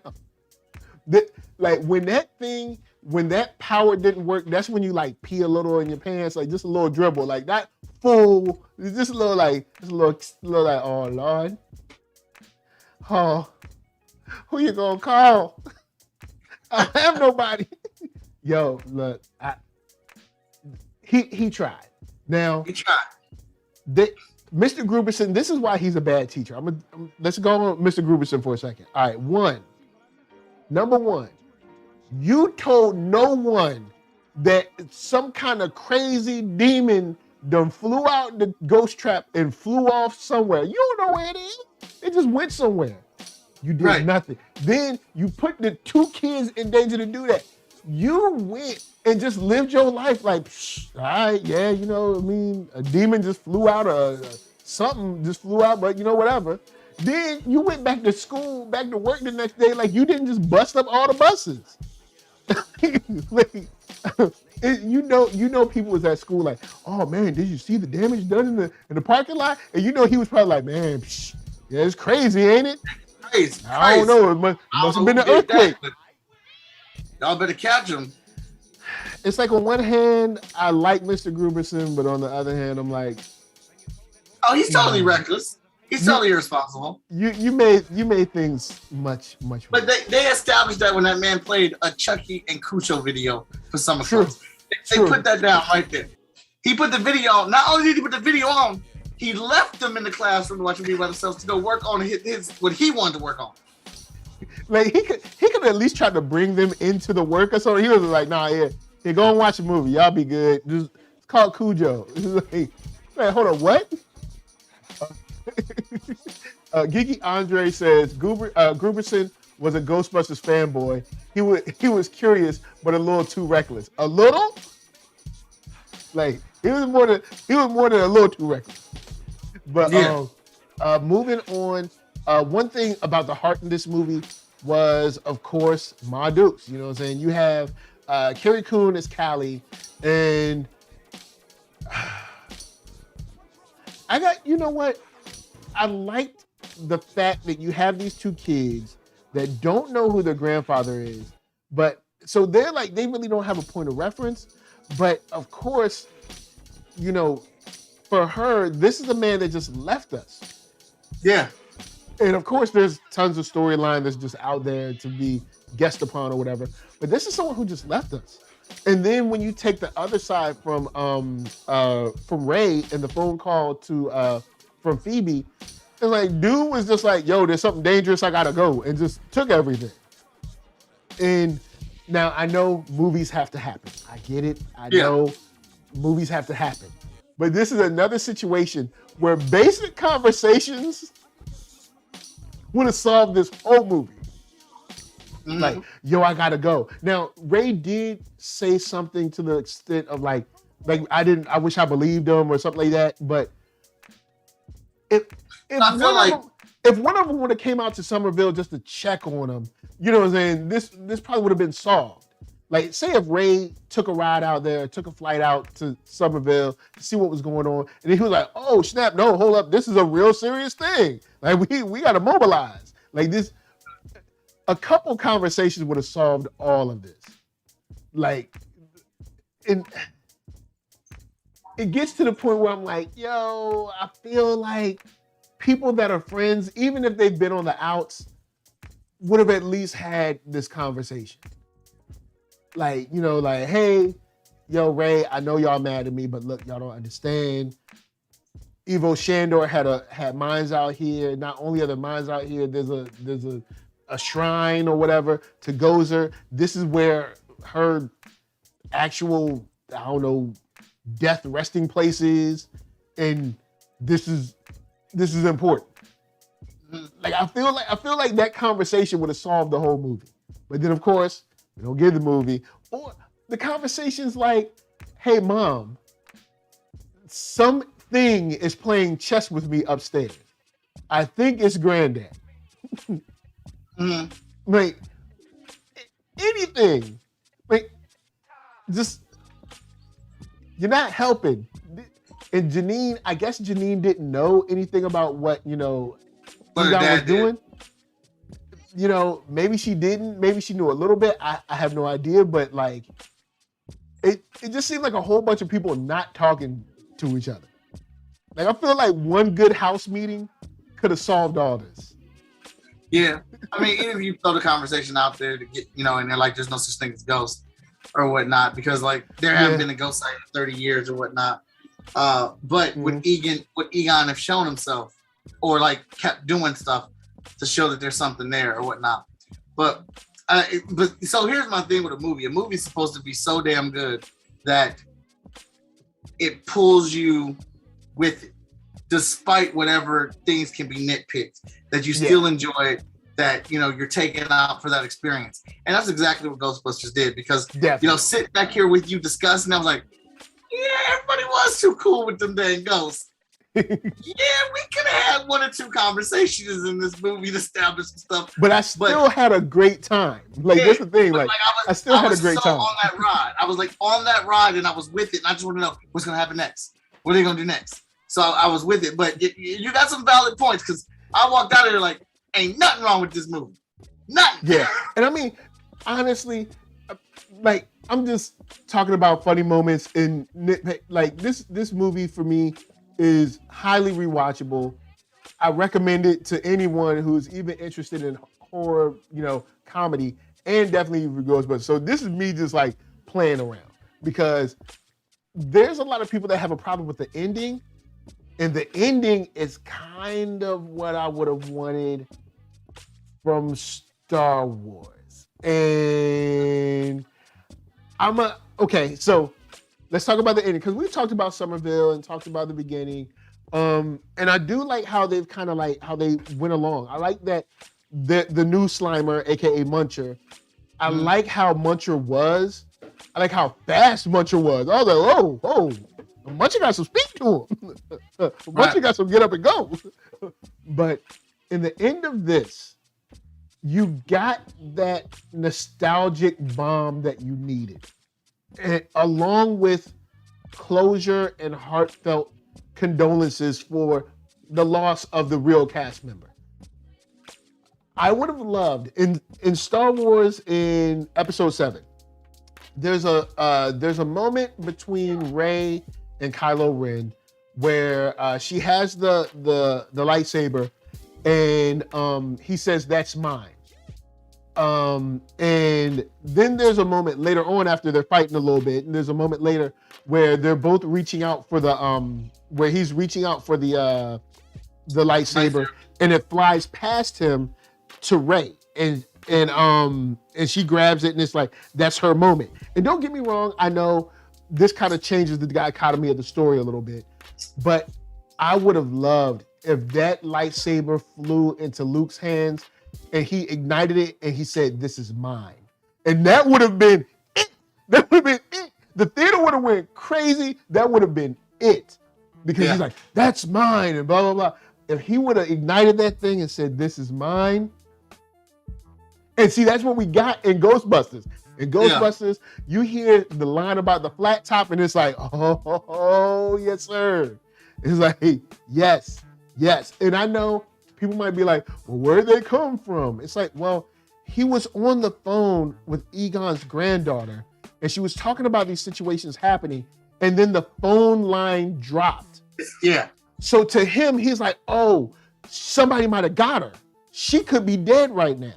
Like when that power didn't work, that's when you like pee a little in your pants, like just a little dribble, like not full, just a little like, "Oh Lord, oh, who you gonna call? I don't have nobody." Yo, look, he tried. Now he tried. Mr. Gruberson, this is why he's a bad teacher. Let's go on Mr. Gruberson for a second. All right, number one, you told no one that some kind of crazy demon done flew out the ghost trap and flew off somewhere. You don't know where it is. It just went somewhere. You did nothing. Then you put the 2 kids in danger to do that. You went and just lived your life like, all right, yeah, you know, I mean, a demon just flew out, or something just flew out, but you know, whatever. Then you went back to school, back to work the next day, like you didn't just bust up all the buses. Like, you know, people was at school like, oh man, did you see the damage done in the parking lot? And you know, he was probably like, man, yeah, it's crazy, ain't it? Crazy. I don't know. It must have been an earthquake. Y'all better catch him. It's like on one hand, I like Mr. Gruberson, but on the other hand, I'm like, oh, he's totally reckless. He's totally irresponsible. You made things much worse. But they established that when that man played a Chucky and Cucho video for Summer Clubs. They put that down right there. He put the video on. Not only did he put the video on, he left them in the classroom watching me by themselves to go work on his what he wanted to work on. Like he could at least try to bring them into the work or something. He was like, nah, here, go and watch a movie. Y'all be good. It's called Cujo. Like, hold on, what? Geeky Andre says Gruberson was a Ghostbusters fanboy. He was curious, but a little too reckless. A little? Like he was more than a little too reckless. But moving on, one thing about the heart in this movie was, of course, Ma Dukes. You know what I'm saying? You have Carrie Coon as Callie, and you know what? I liked the fact that you have these 2 kids that don't know who their grandfather is, but so they're like, they really don't have a point of reference. But of course, you know, for her, this is a man that just left us. Yeah. And of course, there's tons of storyline that's just out there to be guessed upon or whatever. But this is someone who just left us. And then when you take the other side from Ray and the phone call to from Phoebe, it's like dude was just like, yo, there's something dangerous, I gotta go, and just took everything. And now I know movies have to happen. I get it. I know movies have to happen. But this is another situation where basic conversations would have solved this whole movie. Mm-hmm. Like, yo, I gotta go. Now, Ray did say something to the extent of like I wish I believed him or something like that. But if one of them would have came out to Somerville just to check on him, you know what I'm saying? This probably would have been solved. Like, say if Ray took a ride out there, took a flight out to Somerville to see what was going on, and he was like, "Oh snap! No, hold up, this is a real serious thing. Like we got to mobilize." Like this, a couple conversations would have solved all of this. Like, and it gets to the point where I'm like, yo, I feel like people that are friends, even if they've been on the outs, would have at least had this conversation. Like, you know, like, hey, yo, Ray, I know y'all mad at me, but look, y'all don't understand. Evo Shandor had mines out here. Not only are there mines out here, there's a shrine or whatever to Gozer. This is where her actual, I don't know, death resting place is, and this is important. Like I feel like that conversation would have solved the whole movie. But then of course, we don't get the movie. Or the conversation's like, hey mom, something is playing chess with me upstairs. I think it's granddad. Like anything. Like just you're not helping. And Janine, I guess Janine didn't know anything about what, you know, Egon was doing. You know, maybe she didn't. Maybe she knew a little bit. I have no idea. But like, it just seemed like a whole bunch of people not talking to each other. Like I feel like one good house meeting could have solved all this. Yeah, I mean, even if you throw the conversation out there to get, you know, and they're like, there's no such thing as ghosts or whatnot, because like there haven't been a ghost site in 30 years or whatnot. But would Egon have shown himself or like kept doing stuff to show that there's something there or whatnot? But so here's my thing with a movie. A movie's supposed to be so damn good that it pulls you with it, despite whatever things can be nitpicked, that you still enjoy it, that, you're taken out for that experience. And that's exactly what Ghostbusters did, because, sitting back here with you discussing, I was like, yeah, everybody was too cool with them dang ghosts. Yeah, we could have had 1 or 2 conversations in this movie to establish some stuff. But I still had a great time. That's the thing. I still had a great time on that ride. I was on that ride, and I was with it. And I just want to know what's going to happen next. What are they going to do next? So I was with it. But you got some valid points, because I walked out of there like, ain't nothing wrong with this movie. Nothing. Yeah. And I mean, honestly, I'm just talking about funny moments and this movie for me is highly rewatchable. I recommend it to anyone who's even interested in horror, comedy, and definitely Ghostbusters. So this is me just playing around, because there's a lot of people that have a problem with the ending, and the ending is kind of what I would have wanted from Star Wars. And okay, so let's talk about the ending, because we talked about Somerville and talked about the beginning. And I do like how they've kind of how they went along. I like that the new Slimer, aka Muncher. I like how Muncher was. I like how fast Muncher was. I was like, oh, Muncher got some speed to him. Muncher got some get up and go. But in the end of this, you got that nostalgic bomb that you needed, and along with closure and heartfelt condolences for the loss of the real cast member. I would have loved in Star Wars in Episode 7. There's a moment between Rey and Kylo Ren where she has the lightsaber, and he says, "That's mine." And then there's a moment later on after they're fighting a little bit, and there's a moment later where they're both reaching out for the where he's reaching out for the lightsaber, and it flies past him to Rey, and she grabs it, and it's like, that's her moment. And don't get me wrong, I know this kind of changes the dichotomy of the story a little bit, but I would have loved if that lightsaber flew into Luke's hands and he ignited it and he said, "This is mine." And that would have been it. That would have been it. The theater would have went crazy. That would have been it. Because he's like, "That's mine," and blah, blah, blah. If he would have ignited that thing and said, "This is mine." And see, that's what we got in Ghostbusters. In Ghostbusters, you hear the line about the flat top, and it's like, oh, yes, sir. It's like, hey, yes. And I know people might be like, well, where'd they come from? It's like, well, he was on the phone with Egon's granddaughter, and she was talking about these situations happening, and then the phone line dropped. Yeah. So to him, he's like, oh, somebody might have got her. She could be dead right now.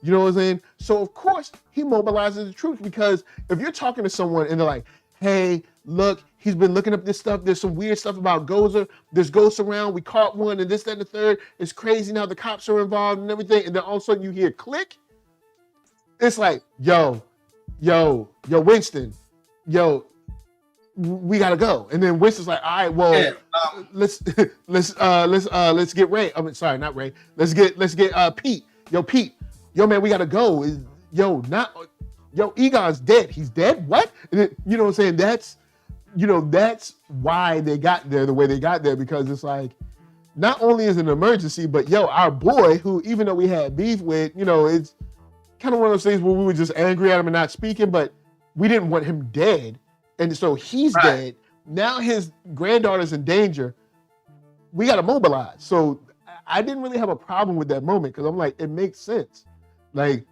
You know what I'm saying? So of course he mobilizes the troops, because if you're talking to someone and they're like, hey, look, he's been looking up this stuff. There's some weird stuff about Gozer. There's ghosts around. We caught one, and this, that, and the third. It's crazy now. The cops are involved and everything. And then all of a sudden you hear click. It's like, yo, Winston, we gotta go. And then Winston's like, all right, well, let's get Ray. I mean, sorry, not Ray. Let's get Pete. Pete. Yo, man, we gotta go. Egon's dead. He's dead? What? And then, you know what I'm saying? That's why they got there the way they got there, because it's like, not only is it an emergency, but our boy, who, even though we had beef with, it's kind of one of those things where we were just angry at him and not speaking, but we didn't want him dead. And so he's dead. Now his granddaughter's in danger. We got to mobilize. So I didn't really have a problem with that moment, because I'm like, it makes sense. Like,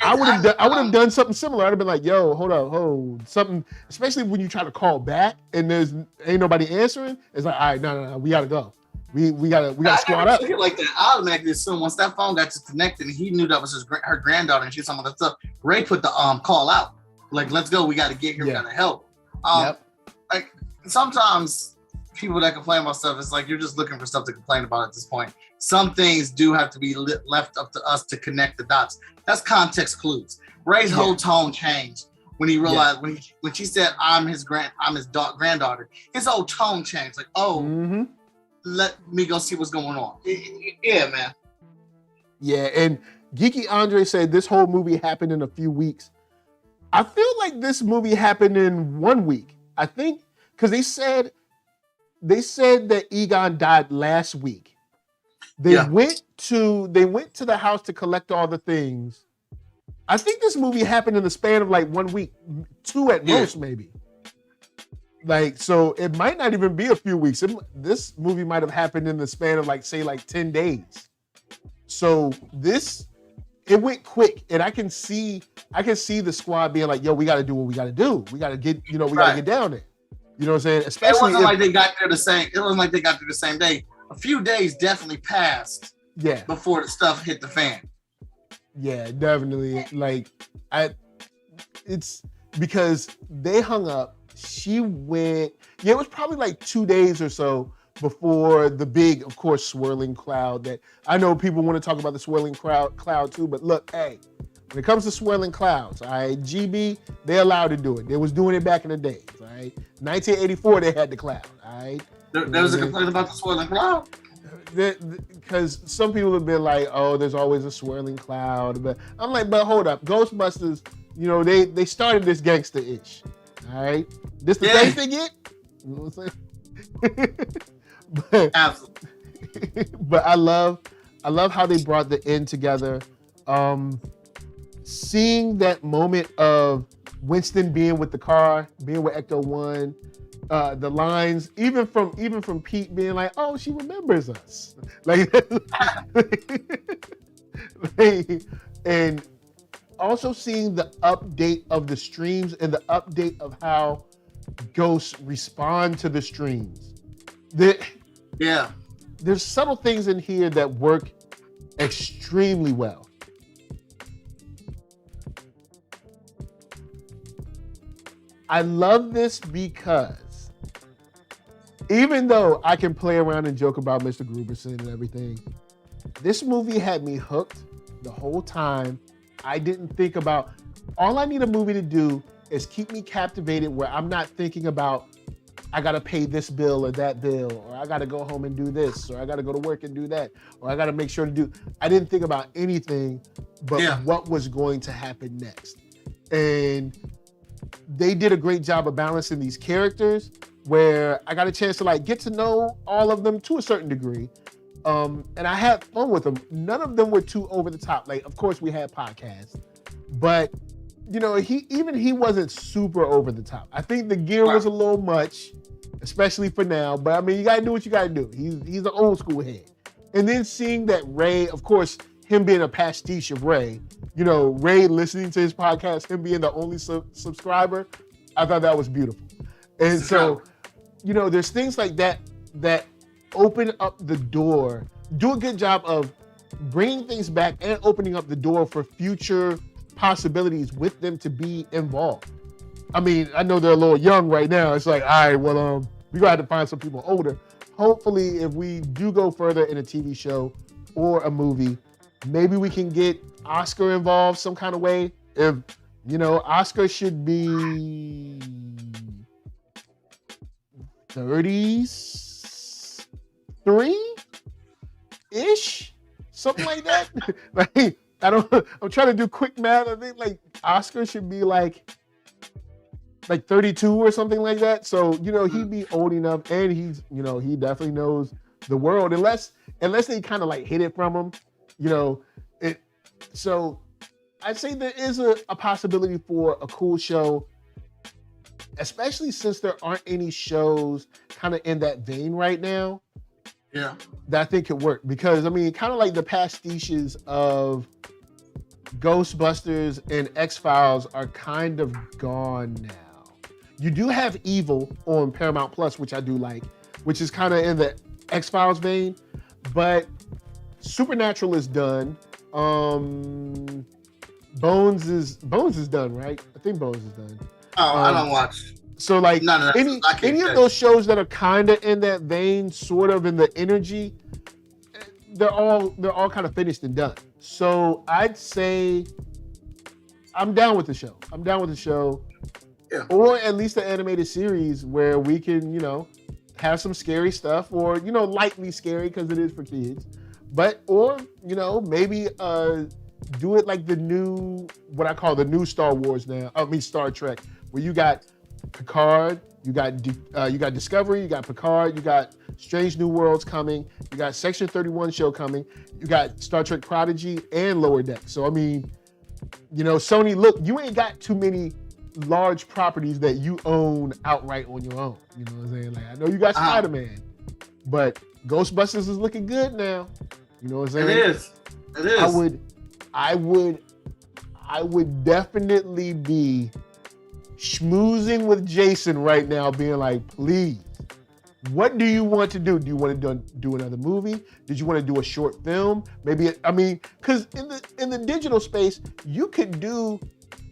I would have done something similar. I'd have been like, yo, hold something, especially when you try to call back and ain't nobody answering. It's like, all right, no, we gotta go. We gotta squad up. Like that, I automatically assume once that phone got disconnected and he knew that was her granddaughter and she's talking about that stuff, Ray put the call out. Like, let's go, we gotta get here, we gotta help. Like, sometimes people that complain about stuff, it's like you're just looking for stuff to complain about at this point. Some things do have to be left up to us to connect the dots. That's context clues. Ray's whole tone changed when he realized when she said I'm his granddaughter, his whole tone changed. Like, oh, let me go see what's going on. Yeah, man. Yeah, and Geeky Andre said this whole movie happened in a few weeks. I feel like this movie happened in 1 week. I think because they said that Egon died last week. They went to the house to collect all the things. I think this movie happened in the span of like 1 week, 2 at most, maybe. Like, so it might not even be a few weeks. This movie might have happened in the span of like 10 days. So it went quick, and I can see the squad being like, yo, we got to do what we got to do. We got to get, we got to get down there. You know what I'm saying? Especially it wasn't like they got there the same day. A few days definitely passed. Yeah. Before the stuff hit the fan. Yeah, definitely. Like, it's because they hung up. She went. Yeah, it was probably like 2 days or so before the big, of course, swirling cloud. That I know people want to talk about the swirling cloud too. But look, hey, when it comes to swirling clouds, all right, GB, they're allowed to do it. They was doing it back in the days, all right. 1984, they had the cloud, all right. There was a complaint about the swirling cloud. Because some people have been like, oh, there's always a swirling cloud. But I'm like, but hold up. Ghostbusters, they started this gangster-ish. All right? This the thing they get? You know what I'm saying? Absolutely. But I love how they brought the end together. Seeing that moment of Winston being with the car, being with Ecto-1, the lines, even from Pete being like, "Oh, she remembers us," and also seeing the update of the streams and the update of how ghosts respond to the streams. There's subtle things in here that work extremely well. I love this because even though I can play around and joke about Mr. Gruberson and everything, this movie had me hooked the whole time. I didn't think about, all I need a movie to do is keep me captivated where I'm not thinking about, I gotta pay this bill or that bill, or I gotta go home and do this, or I gotta go to work and do that, or I gotta make sure to do, I didn't think about anything but what was going to happen next. And they did a great job of balancing these characters where I got a chance to like get to know all of them to a certain degree. And I had fun with them. None of them were too over the top. Like, of course we had podcasts, but he wasn't super over the top. I think the gear was a little much, especially for now, but I mean, you gotta do what you gotta do. He's an old school head. And then seeing that Ray, of course, him being a pastiche of Ray, Ray listening to his podcast, him being the only subscriber, I thought that was beautiful. And so, there's things like that open up the door, do a good job of bringing things back and opening up the door for future possibilities with them to be involved. I mean, I know they're a little young right now. It's like, all right, well, we're gonna have to find some people older. Hopefully, if we do go further in a TV show or a movie, maybe we can get Oscar involved some kind of way. If, Oscar should be 33-ish, something like that. Like, I'm trying to do quick math. I think like Oscar should be like 32 or something like that. So, he'd be old enough, and he's, he definitely knows the world, unless they kind of like hid it from him, So I'd say there is a possibility for a cool show, especially since there aren't any shows kind of in that vein right now. Yeah. That I think could work, because I mean, kind of like the pastiches of Ghostbusters and X-Files are kind of gone now. You do have Evil on Paramount Plus, which I do like, which is kind of in the X-Files vein, but Supernatural is done. Bones is done, right? I think Bones is done. Oh, I don't watch. So like any of those shows that are kind of in that vein, sort of in the energy, they're all kind of finished and done. So I'd say I'm down with the show. I'm down with the show. Yeah. Or at least the animated series where we can, have some scary stuff or, lightly scary because it is for kids. But, or, maybe do it like the new, what I call the new Star Wars now. Star Trek, where you got Picard, you got Discovery, you got Picard, you got Strange New Worlds coming, you got Section 31 show coming, you got Star Trek Prodigy and Lower Deck. So, Sony, look, you ain't got too many large properties that you own outright on your own. You know what I'm saying? Like, I know you got Spider-Man, but Ghostbusters is looking good now. You know what I'm saying? It is. I would definitely be schmoozing with Jason right now, being like, please, what do you want to do? Do you want to do another movie? Did you want to do a short film? Maybe, because in the digital space, you could do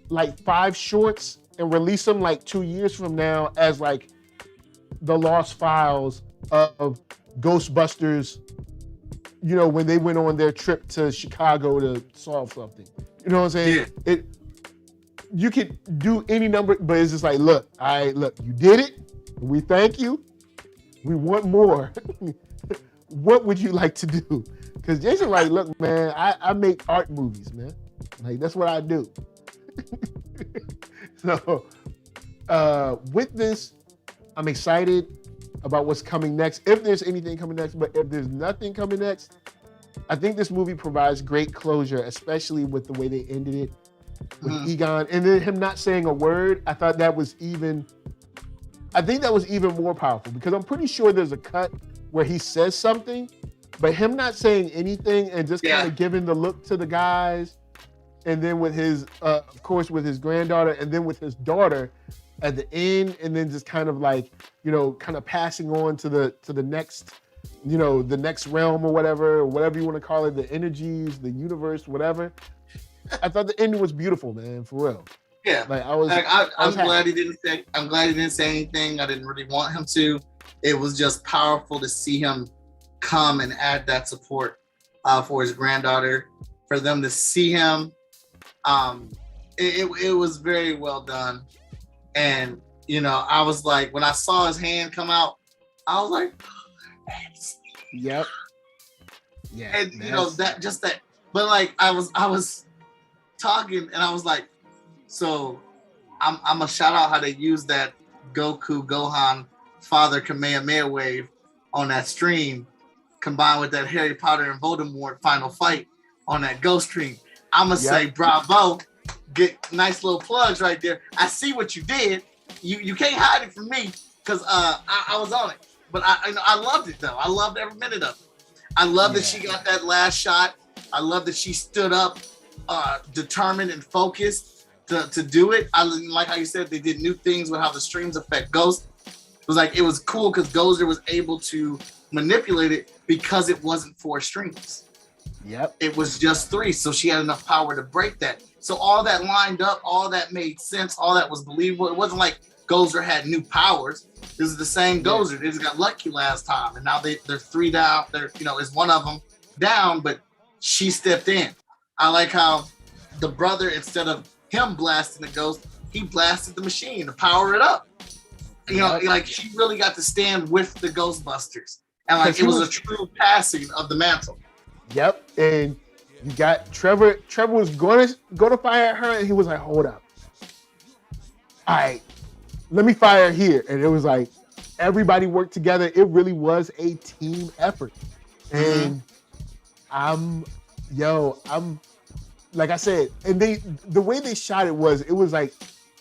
like 5 shorts and release them like 2 years from now as like the lost files of Ghostbusters, when they went on their trip to Chicago to solve something. You know what I'm saying? Yeah. You could do any number, but it's just like, look, you did it. We thank you. We want more. What would you like to do? Because Jason like, look, man, I make art movies, man. Like, that's what I do. So with this, I'm excited about what's coming next. If there's anything coming next, but if there's nothing coming next, I think this movie provides great closure, especially with the way they ended it with Egon. And then him not saying a word, I think that was even more powerful, because I'm pretty sure there's a cut where he says something, but him not saying anything and just kind of giving the look to the guys, and then with his, of course, with his granddaughter, and then with his daughter at the end, and then just kind of like, kind of passing on to the next, the next realm or whatever you want to call it, the energies, the universe, whatever. I thought the ending was beautiful, man, for real. Yeah, like I'm glad he didn't say. I'm glad he didn't say anything. I didn't really want him to. It was just powerful to see him come and add that support for his granddaughter. For them to see him, it was very well done. And I was like, when I saw his hand come out, I was like, yep, yeah, and that. But like, I was talking, and I was like, so I'm gonna shout out how they use that Gohan Father Kamehameha wave on that stream, combined with that Harry Potter and Voldemort final fight on that Ghost stream. I'm gonna say bravo, get nice little plugs right there. I see what you did. You can't hide it from me, because I was on it. But I loved it though. I loved every minute of it. I love that she got that last shot. I love that she stood up, determined and focused to do it. I like how you said they did new things with how the streams affect Ghost. It was cool because Gozer was able to manipulate it because it wasn't 4 streams. Yep. It was just 3, so she had enough power to break that. So all that lined up, all that made sense, all that was believable. It wasn't like Gozer had new powers. This is the same Gozer. They just got lucky last time, and now they're 3 down. Is one of them down, but she stepped in. I like how the brother, instead of him blasting the ghost, he blasted the machine to power it up. Like she really got to stand with the Ghostbusters, and like it was a true passing of the mantle. Yep, and you got Trevor. Trevor was going to fire at her, and he was like, "Hold up, all right, let me fire here." And it was like everybody worked together. It really was a team effort, and I'm like I said, and the way they shot it was like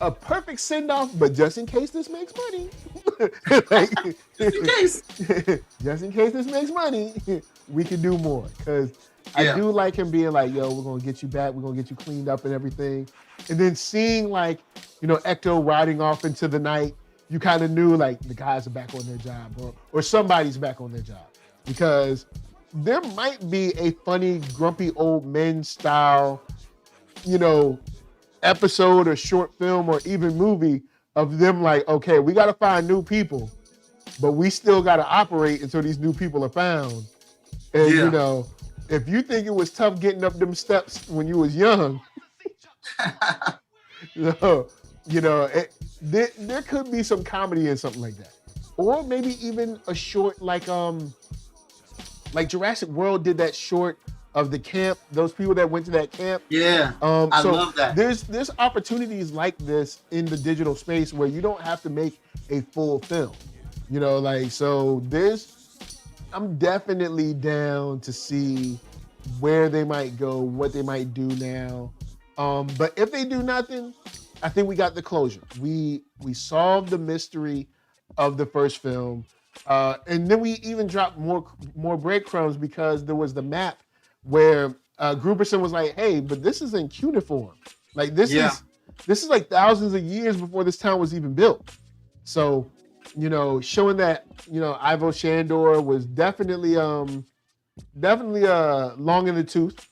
a perfect send-off, but just in case this makes money. Just in case this makes money, we can do more. Because I do like him being like, yo, we're going to get you back. We're going to get you cleaned up and everything. And then seeing like, Ecto riding off into the night, you kind of knew like the guys are back on their job or somebody's back on their job. Because there might be a funny, grumpy old men style, episode or short film or even movie of them like, okay, we got to find new people, but we still got to operate until these new people are found. And, if you think it was tough getting up them steps when you was young, So, there could be some comedy in something like that, or maybe even a short like Jurassic World did that short of the camp. Those people that went to that camp. Yeah, I love that. There's opportunities like this in the digital space where you don't have to make a full film. I'm definitely down to see where they might go, what they might do now. But if they do nothing, I think we got the closure. We solved the mystery of the first film. And then we even dropped more breadcrumbs because there was the map where Gruberson was like, hey, but this is in cuneiform. Like this is like thousands of years before this town was even built. So, showing that, Ivo Shandor was definitely long in the tooth.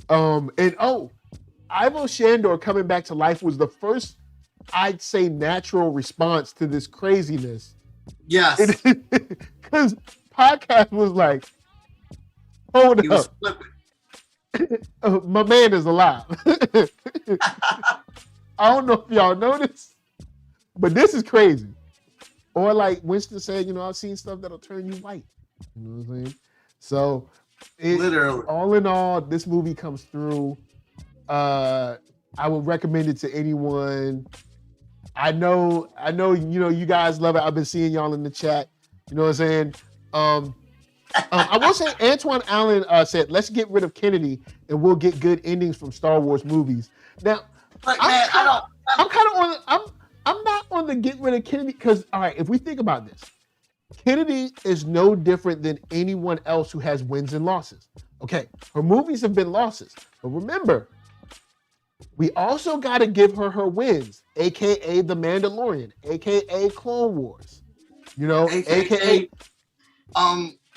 Ivo Shandor coming back to life was the first, I'd say, natural response to this craziness. Yes. Because podcast was like, hold up. My man is alive. I don't know if y'all noticed, but this is crazy. Or like Winston said, I've seen stuff that'll turn you white. You know what I'm saying? So, literally, all in all, this movie comes through. I would recommend it to anyone. I know, you guys love it. I've been seeing y'all in the chat. You know what I'm saying? I will say Antoine Allen said, let's get rid of Kennedy and we'll get good endings from Star Wars movies. Now, I'm not on the get rid of Kennedy because, all right, if we think about this, Kennedy is no different than anyone else who has wins and losses. Okay, her movies have been losses, but remember, we also got to give her wins, aka The Mandalorian, aka Clone Wars, aka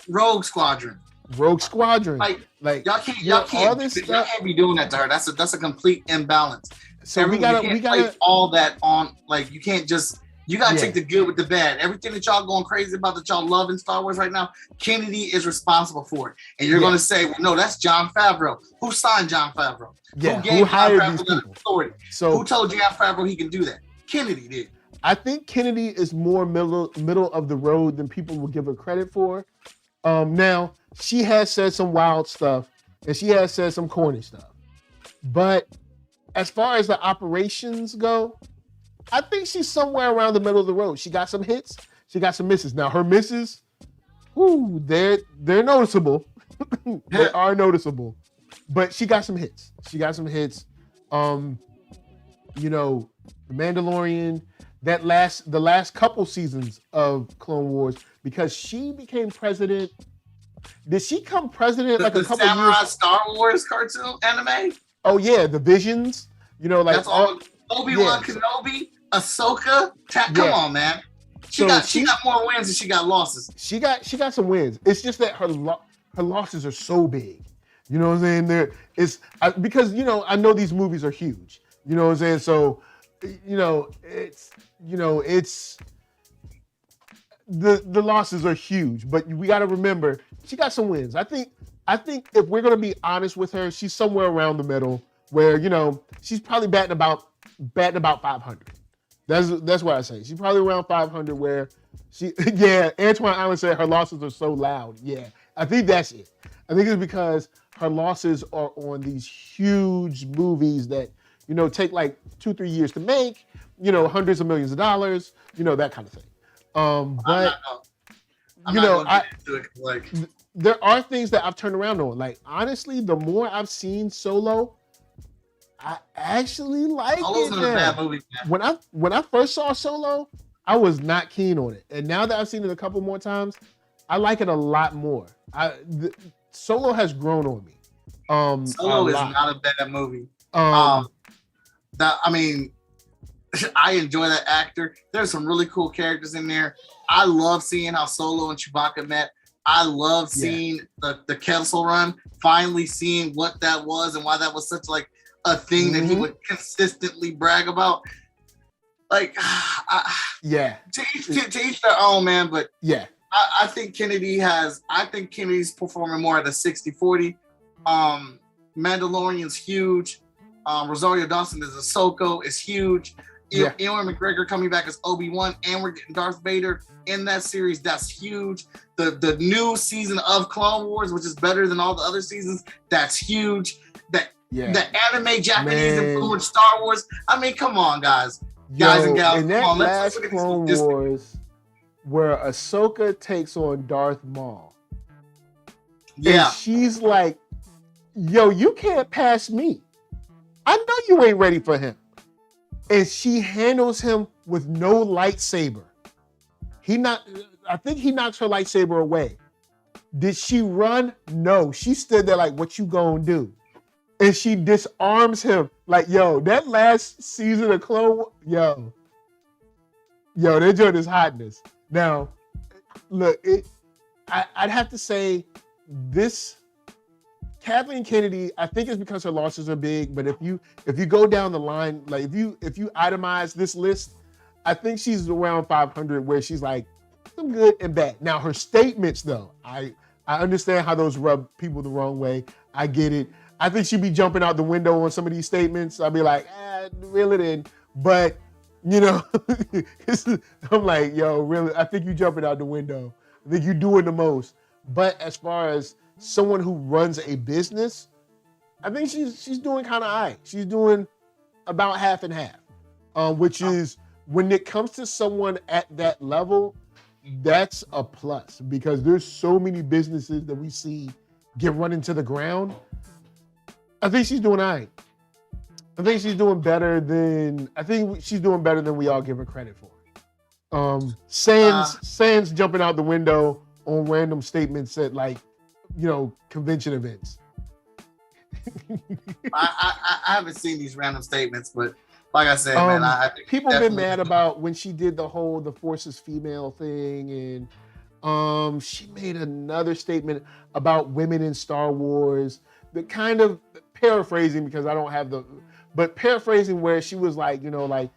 Rogue Squadron. Like y'all can't be doing that to her. That's a complete imbalance. So we gotta place all that on. Like you can't just. You gotta take the good with the bad. Everything that y'all going crazy about that y'all love in Star Wars right now, Kennedy is responsible for it. And you're gonna say, well, no, that's Jon Favreau. Who signed Jon Favreau? Yeah, who gave hired Jon these Favreau people? Authority? So who told Jon Favreau he can do that? Kennedy did. I think Kennedy is more middle of the road than people will give her credit for. Now she has said some wild stuff and she has said some corny stuff, but as far as the operations go, I think she's somewhere around the middle of the road. She got some hits, she got some misses. Now her misses, they're noticeable. They are noticeable, but she got some hits. The Mandalorian, the last couple seasons of Clone Wars, because she became president. Did she come president like a couple Samurai years? Star Wars cartoon anime? Oh yeah, the Visions. That's all. Obi-Wan Kenobi, Ahsoka. Come on, man. She got more wins than she got losses. She got some wins. It's just that her losses are so big. You know what I'm saying? Because I know these movies are huge. You know what I'm saying? So, it's the losses are huge, but we got to remember she got some wins. I think if we're gonna be honest with her, she's somewhere around the middle, where she's probably batting about 500. That's what I say. She's probably around 500. Where Antoine Allen said her losses are so loud. Yeah, I think that's it. I think it's because her losses are on these huge movies that take like 2-3 years to make. Hundreds of millions of dollars. That kind of thing. There are things that I've turned around on. Like, honestly, the more I've seen Solo, I actually like it now. A bad movie, man. When I first saw Solo, I was not keen on it. And now that I've seen it a couple more times, I like it a lot more. Solo has grown on me. Solo is not a bad movie. I enjoy that actor. There's some really cool characters in there. I love seeing how Solo and Chewbacca met. I love seeing the Kessel Run, finally seeing what that was and why that was such like a thing that he would consistently brag about. Like, to each their own, man. But I think Kennedy's performing more at a 60-40. Mandalorian's huge. Rosario Dawson as Ahsoka is huge. Yeah. Ewan McGregor coming back as Obi-Wan, and we're getting Darth Vader in that series. That's huge. The new season of Clone Wars, which is better than all the other seasons, that's huge. The anime Japanese influenced Star Wars. I mean, come on, guys and gals. In that come on, last Clone Wars, where Ahsoka takes on Darth Maul, and she's like, "Yo, you can't pass me. I know you ain't ready for him." And she handles him with no lightsaber. I think he knocks her lightsaber away. Did she run? No. She stood there like, what you gonna do? And she disarms him. Like, yo, that last season of Clone Wars, yo, they're doing this hotness. Now, look, I'd have to say this, Kathleen Kennedy, I think it's because her losses are big, but if you go down the line, like if you itemize this list, I think she's around 500 where she's like some good and bad. Now her statements though, I understand how those rub people the wrong way. I get it. I think she'd be jumping out the window on some of these statements. I'd be like, reel it in. But you know, I'm like, yo, really, I think you jumping out the window. I think you doing the most. But as far as someone who runs a business, I think she's doing kind of all right. She's doing about half and half, which is, when it comes to someone at that level, that's a plus, because there's so many businesses that we see get run into the ground. I think she's doing all right. I think she's doing better than we all give her credit for. Sans jumping out the window on random statements at convention events. I haven't seen these random statements, but like I said, man, I think people been mad about when she did the Force is female thing, and she made another statement about women in Star Wars. The kind of paraphrasing, because I don't have but paraphrasing where she was like, women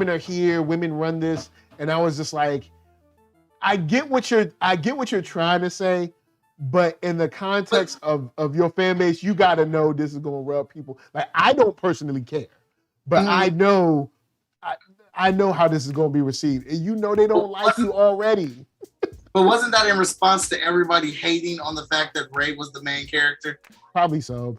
are here, women run this, and I was just like, I get what you're trying to say, but in the context of your fan base, you got to know this is going to rub people. Like, I don't personally care, but I know how this is going to be received. And they don't like you already. But wasn't that in response to everybody hating on the fact that Rey was the main character? Probably so.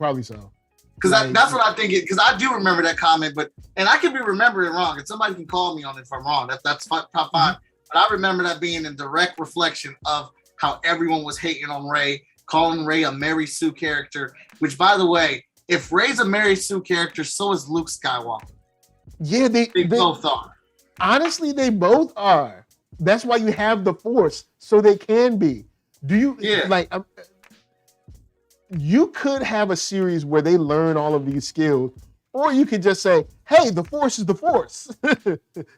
Because that's what I think. Because I do remember that comment, and I could be remembering it wrong. And somebody can call me on it if I'm wrong. That's fine. But I remember that being in direct reflection of how everyone was hating on Rey, calling Rey a Mary Sue character. Which, by the way, if Rey's a Mary Sue character, so is Luke Skywalker. Yeah, they both are. Honestly, they both are. That's why you have the Force, so they can be. You could have a series where they learn all of these skills, or you could just say, hey, the Force is the Force.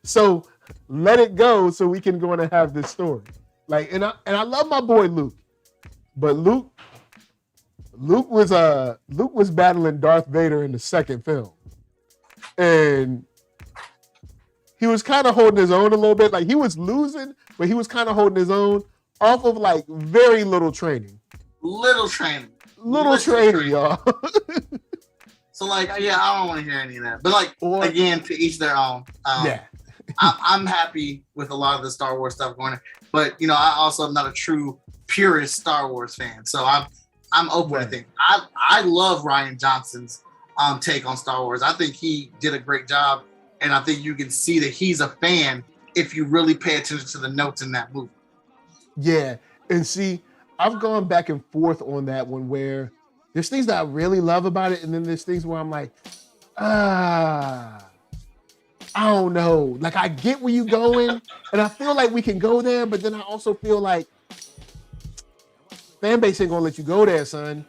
So let it go so we can go and have this story. And I love my boy Luke, but Luke was battling Darth Vader in the second film. And he was kind of holding his own a little bit. Like, he was losing, but he was kind of holding his own off of very little training. Little training, y'all. So I don't want to hear any of that. But again, to each their own. I'm happy with a lot of the Star Wars stuff going on. But I also am not a true purist Star Wars fan. So I'm open to things. I love Rian Johnson's take on Star Wars. I think he did a great job. And I think you can see that he's a fan if you really pay attention to the notes in that movie. Yeah. And see, I've gone back and forth on that one, where there's things that I really love about it, and then there's things where I'm like, I don't know. Like, I get where you're going, and I feel like we can go there, but then I also feel like fan base ain't gonna let you go there, son.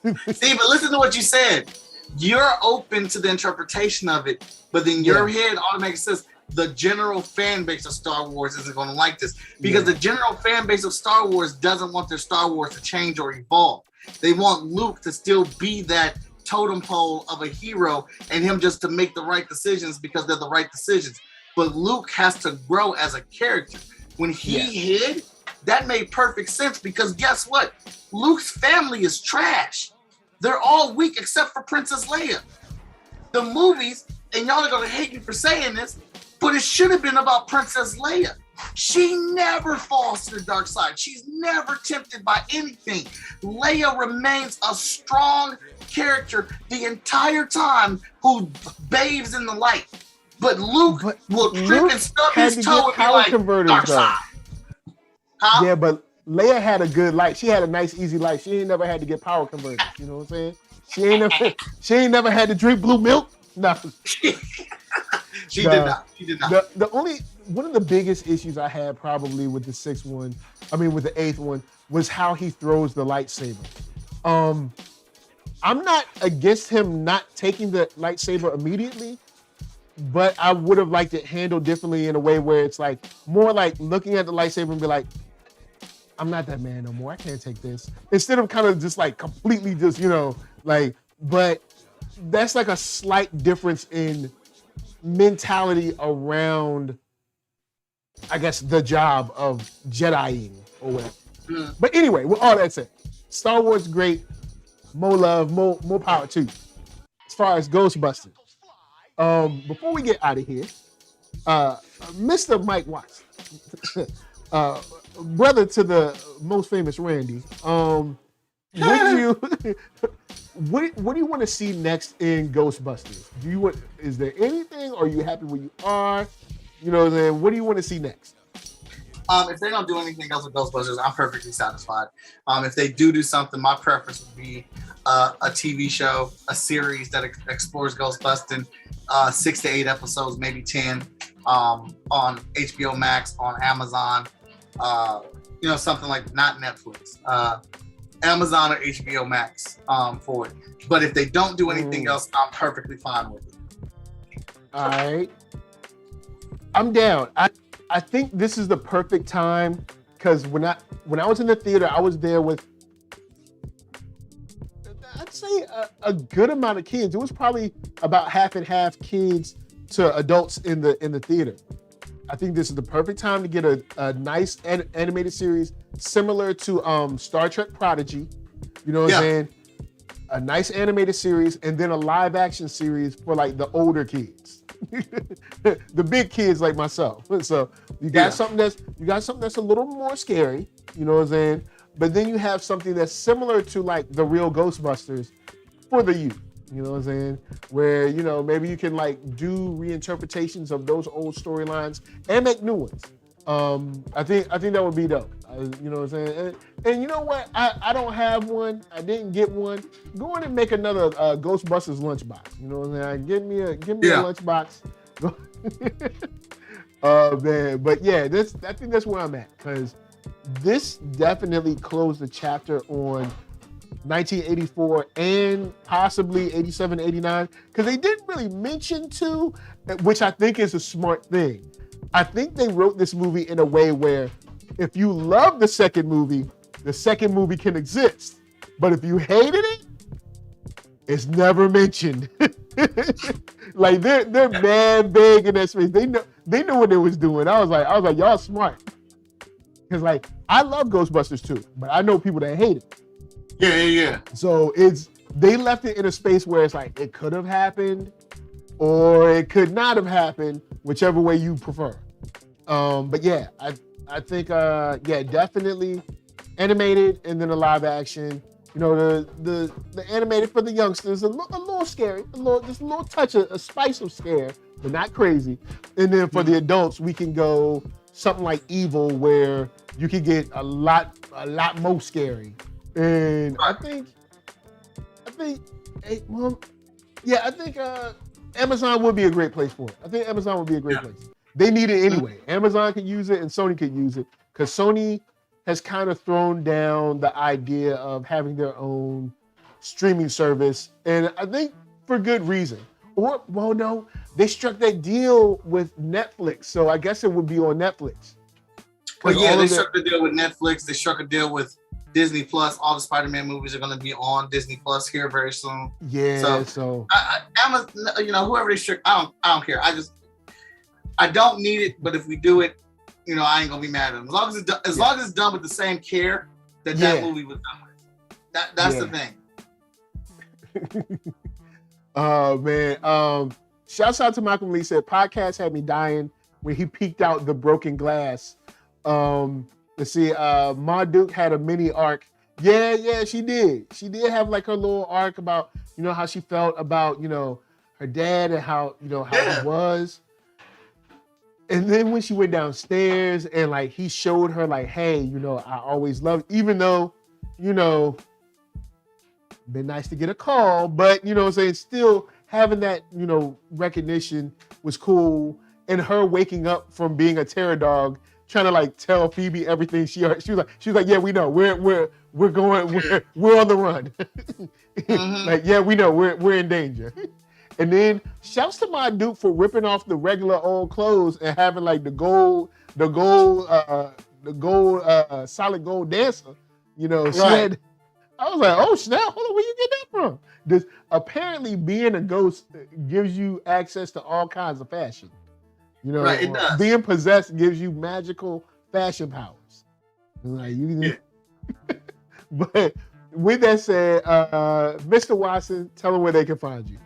See, but listen to what you said. You're open to the interpretation of it, but then your head automatically says the general fan base of Star Wars isn't going to like this, because the general fan base of Star Wars doesn't want their Star Wars to change or evolve. They want Luke to still be that totem pole of a hero, and him just to make the right decisions because they're the right decisions. But Luke has to grow as a character. When he hid, that made perfect sense, because guess what? Luke's family is trash. They're all weak except for Princess Leia. The movies, and y'all are gonna hate me for saying this, but it should have been about Princess Leia. She never falls to the dark side. She's never tempted by anything. Leia remains a strong character the entire time who bathes in the light. But Luke will trip and stub his toe and be like, dark side. Huh? Yeah, but Leia had a good life. She had a nice, easy life. She ain't never had to get power converted. You know what I'm saying? She ain't never had to drink blue milk. No. She did not. One of the biggest issues I had probably with the eighth one, was how he throws the lightsaber. I'm not against him not taking the lightsaber immediately, but I would have liked it handled differently in a way where it's like more like looking at the lightsaber and be like, I'm not that man no more. I can't take this. Instead of kind of just like completely just, but that's like a slight difference in mentality around, I guess, the job of Jediing or whatever. Mm. But anyway, with all that said, Star Wars great, more love, more power to you. As far as Ghostbusters, before we get out of here, Mr. Mike Watts, brother to the most famous Randy, what do you want to see next in Ghostbusters? Is there anything, or are you happy where you are? You know what I'm saying? What do you want to see next? If they don't do anything else with Ghostbusters, I'm perfectly satisfied. If they do something, my preference would be a TV show, a series that explores Ghostbusting, 6 to 8 episodes, maybe 10, on HBO Max, on Amazon, something like, not Netflix, Amazon or HBO Max for it. But if they don't do anything else, I'm perfectly fine with it. All right. I'm down. I think this is the perfect time, because when I was in the theater, I was there with, I'd say a good amount of kids. It was probably about half and half kids to adults in the theater. I think this is the perfect time to get a nice animated series similar to Star Trek Prodigy. You know what I'm saying? A nice animated series, and then a live action series for like the older kids. The big kids like myself. So you got something that's a little more scary, you know what I'm saying? But then you have something that's similar to like the real Ghostbusters for the youth. You know what I'm saying? Where, maybe you can like do reinterpretations of those old storylines and make new ones. I think that would be dope. You know what I'm saying? And you know what? I don't have one. I didn't get one. Go on and make another Ghostbusters lunchbox. You know what I'm saying? Give me a lunchbox. Man, but yeah, I think that's where I'm at, because this definitely closed the chapter on 1984 and possibly 87, 89, because they didn't really mention 2, which I think is a smart thing. I think they wrote this movie in a way where if you love the second movie can exist. But if you hated it, it's never mentioned. Like they're mad big in that space. They know what they was doing. I was like, y'all smart. Because like I love Ghostbusters too, but I know people that hate it. Yeah. So they left it in a space where it's like it could have happened or it could not have happened, whichever way you prefer. But yeah, I think definitely animated and then a live action. The animated for the youngsters a little scary, just a little touch, a spice of scare, but not crazy. And then for the adults, we can go something like Evil, where you can get a lot more scary. And I think Amazon would be a great place for it. I think Amazon would be a great place. They need it anyway. Amazon could use it and Sony could use it, because Sony has kind of thrown down the idea of having their own streaming service, and I think for good reason. Or, well, no, they struck that deal with Netflix, so I guess it would be on Netflix. Well, yeah, they struck a deal with Netflix. They struck a deal with Disney Plus. All the Spider-Man movies are going to be on Disney Plus here very soon. Yeah, so Amazon, whoever they struck, I don't care. I don't need it, but if we do it, I ain't gonna be mad at them. As long as it's done with the same care that movie was done with. That's the thing. Oh man. Shouts out to Malcolm Lee, said podcast had me dying when he peeked out the broken glass. Let's see, Ma Duke had a mini arc. Yeah, she did. She did have like her little arc about, how she felt about, her dad and how it was. And then when she went downstairs and like he showed her like, hey, I always loved, even though, been nice to get a call, but still having that, recognition was cool. And her waking up from being a terror dog, trying to like tell Phoebe everything she heard. She was like, yeah, we know. We're on the run. Like, yeah, we know we're in danger. And then shouts to my Duke for ripping off the regular old clothes and having like the gold solid gold dancer. She had, I was like, oh snap, hold on, where you get that from? Apparently being a ghost gives you access to all kinds of fashion. Right, it does. Being possessed gives you magical fashion powers. Like But with that said, Mr. Watson, tell them where they can find you.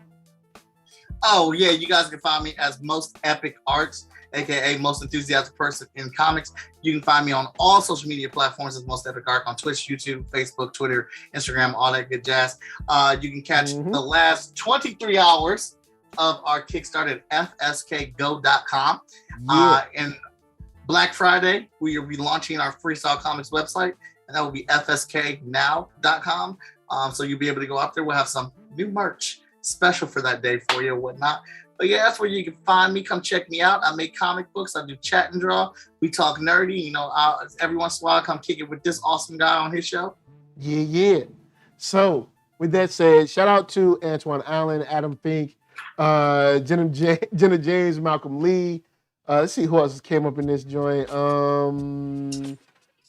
Oh yeah, you guys can find me as Most Epic Arts, aka Most Enthusiastic Person in Comics. You can find me on all social media platforms as Most Epic Art on Twitch, YouTube, Facebook, Twitter, Instagram, all that good jazz. You can catch the last 23 hours of our Kickstarter at fskgo.com. And Black Friday, we will be launching our Freestyle Comics website, and that will be fsknow.com. So you'll be able to go out there. We'll have some new merch special for that day for you and whatnot. But yeah, that's where you can find me. Come check me out. I make comic books. I do chat and draw. We talk nerdy. Every once in a while, I come kick it with this awesome guy on his show. Yeah. So with that said, shout out to Antoine Allen, Adam Fink, Jenna James, Malcolm Lee. Let's see who else came up in this joint.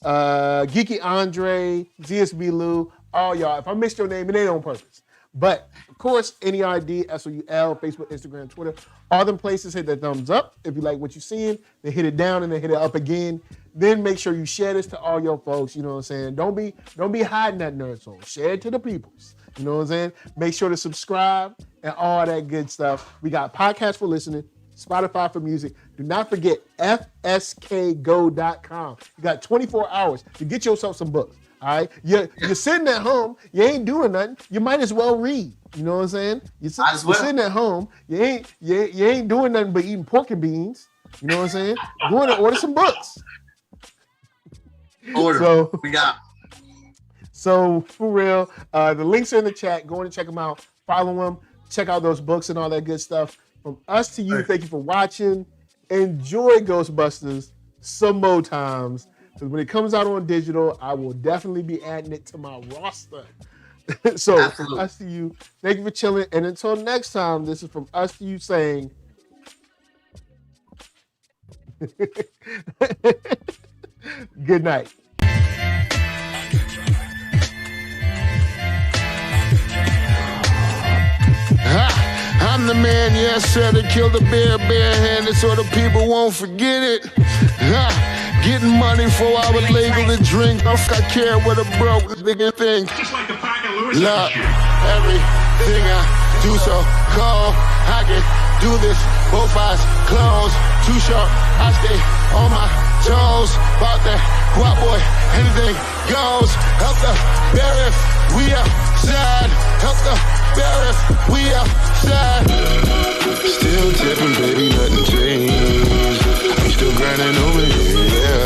Geeky Andre, ZSB Lou, all y'all. If I missed your name, it ain't on purpose. But of course, NERD, SOUL, Facebook, Instagram, Twitter, all them places, hit that thumbs up. If you like what you're seeing, then hit it down and then hit it up again. Then make sure you share this to all your folks. You know what I'm saying? Don't be hiding that nerd soul. Share it to the peoples. You know what I'm saying? Make sure to subscribe and all that good stuff. We got podcasts for listening, Spotify for music. Do not forget fskgo.com. You got 24 hours to get yourself some books. All right, you're sitting at home. You ain't doing nothing. You might as well read. You know what I'm saying? You're sitting at home. You ain't doing nothing but eating pork and beans. You know what I'm saying? Go and order some books. We got. So for real, the links are in the chat. Go in and check them out. Follow them. Check out those books and all that good stuff. From us to you, thank you for watching. Enjoy Ghostbusters some more times. Because when it comes out on digital, I will definitely be adding it to my roster. So, Absolutely. Us to you. Thank you for chilling. And until next time, this is from us to you saying, good night. I'm the man, yes, sir, that killed the bear barehanded so the people won't forget it. Getting money for our legal to drink. I care what a broke nigga think. Just like the pack of Lewis. Look, everything I do so cold. I can do this, both eyes closed. Too short, I stay on my toes. About that guap boy, anything goes. Help the bear if we outside. Help the bear if we outside. Still tipping, baby, nothing changed. I'm still grinding over here, yeah.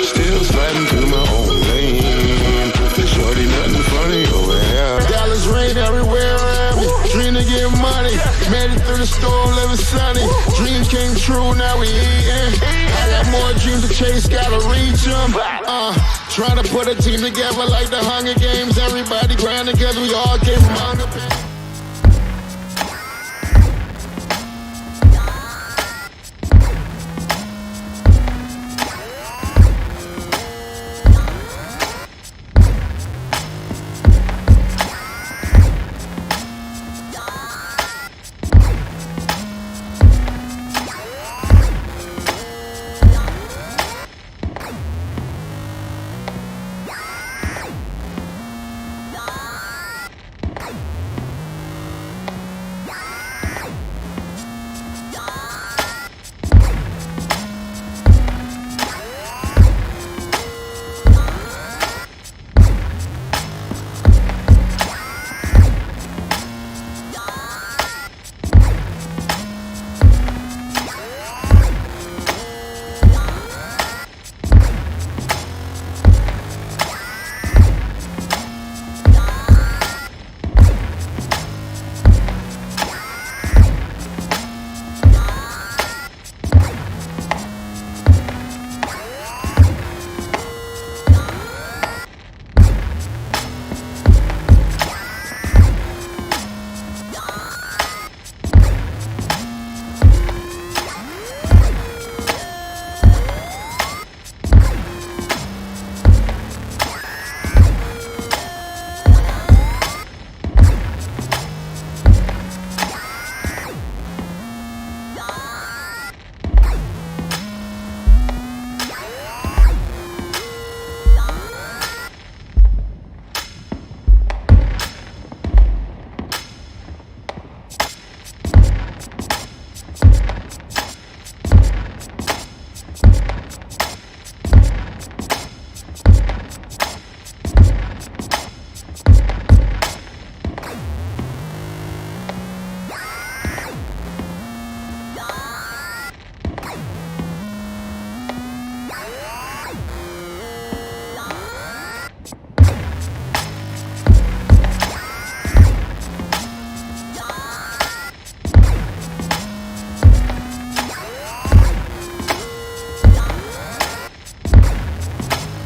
Still sliding through my own lane. Shorty, nothing funny over here. Dallas rain everywhere around me. Dream to get money. Made it through the storm, living sunny. Dreams came true, now we eating. I got more dreams to chase, gotta reach them. Trying to put a team together like the Hunger Games. Everybody grinding cause we all came from Hunger.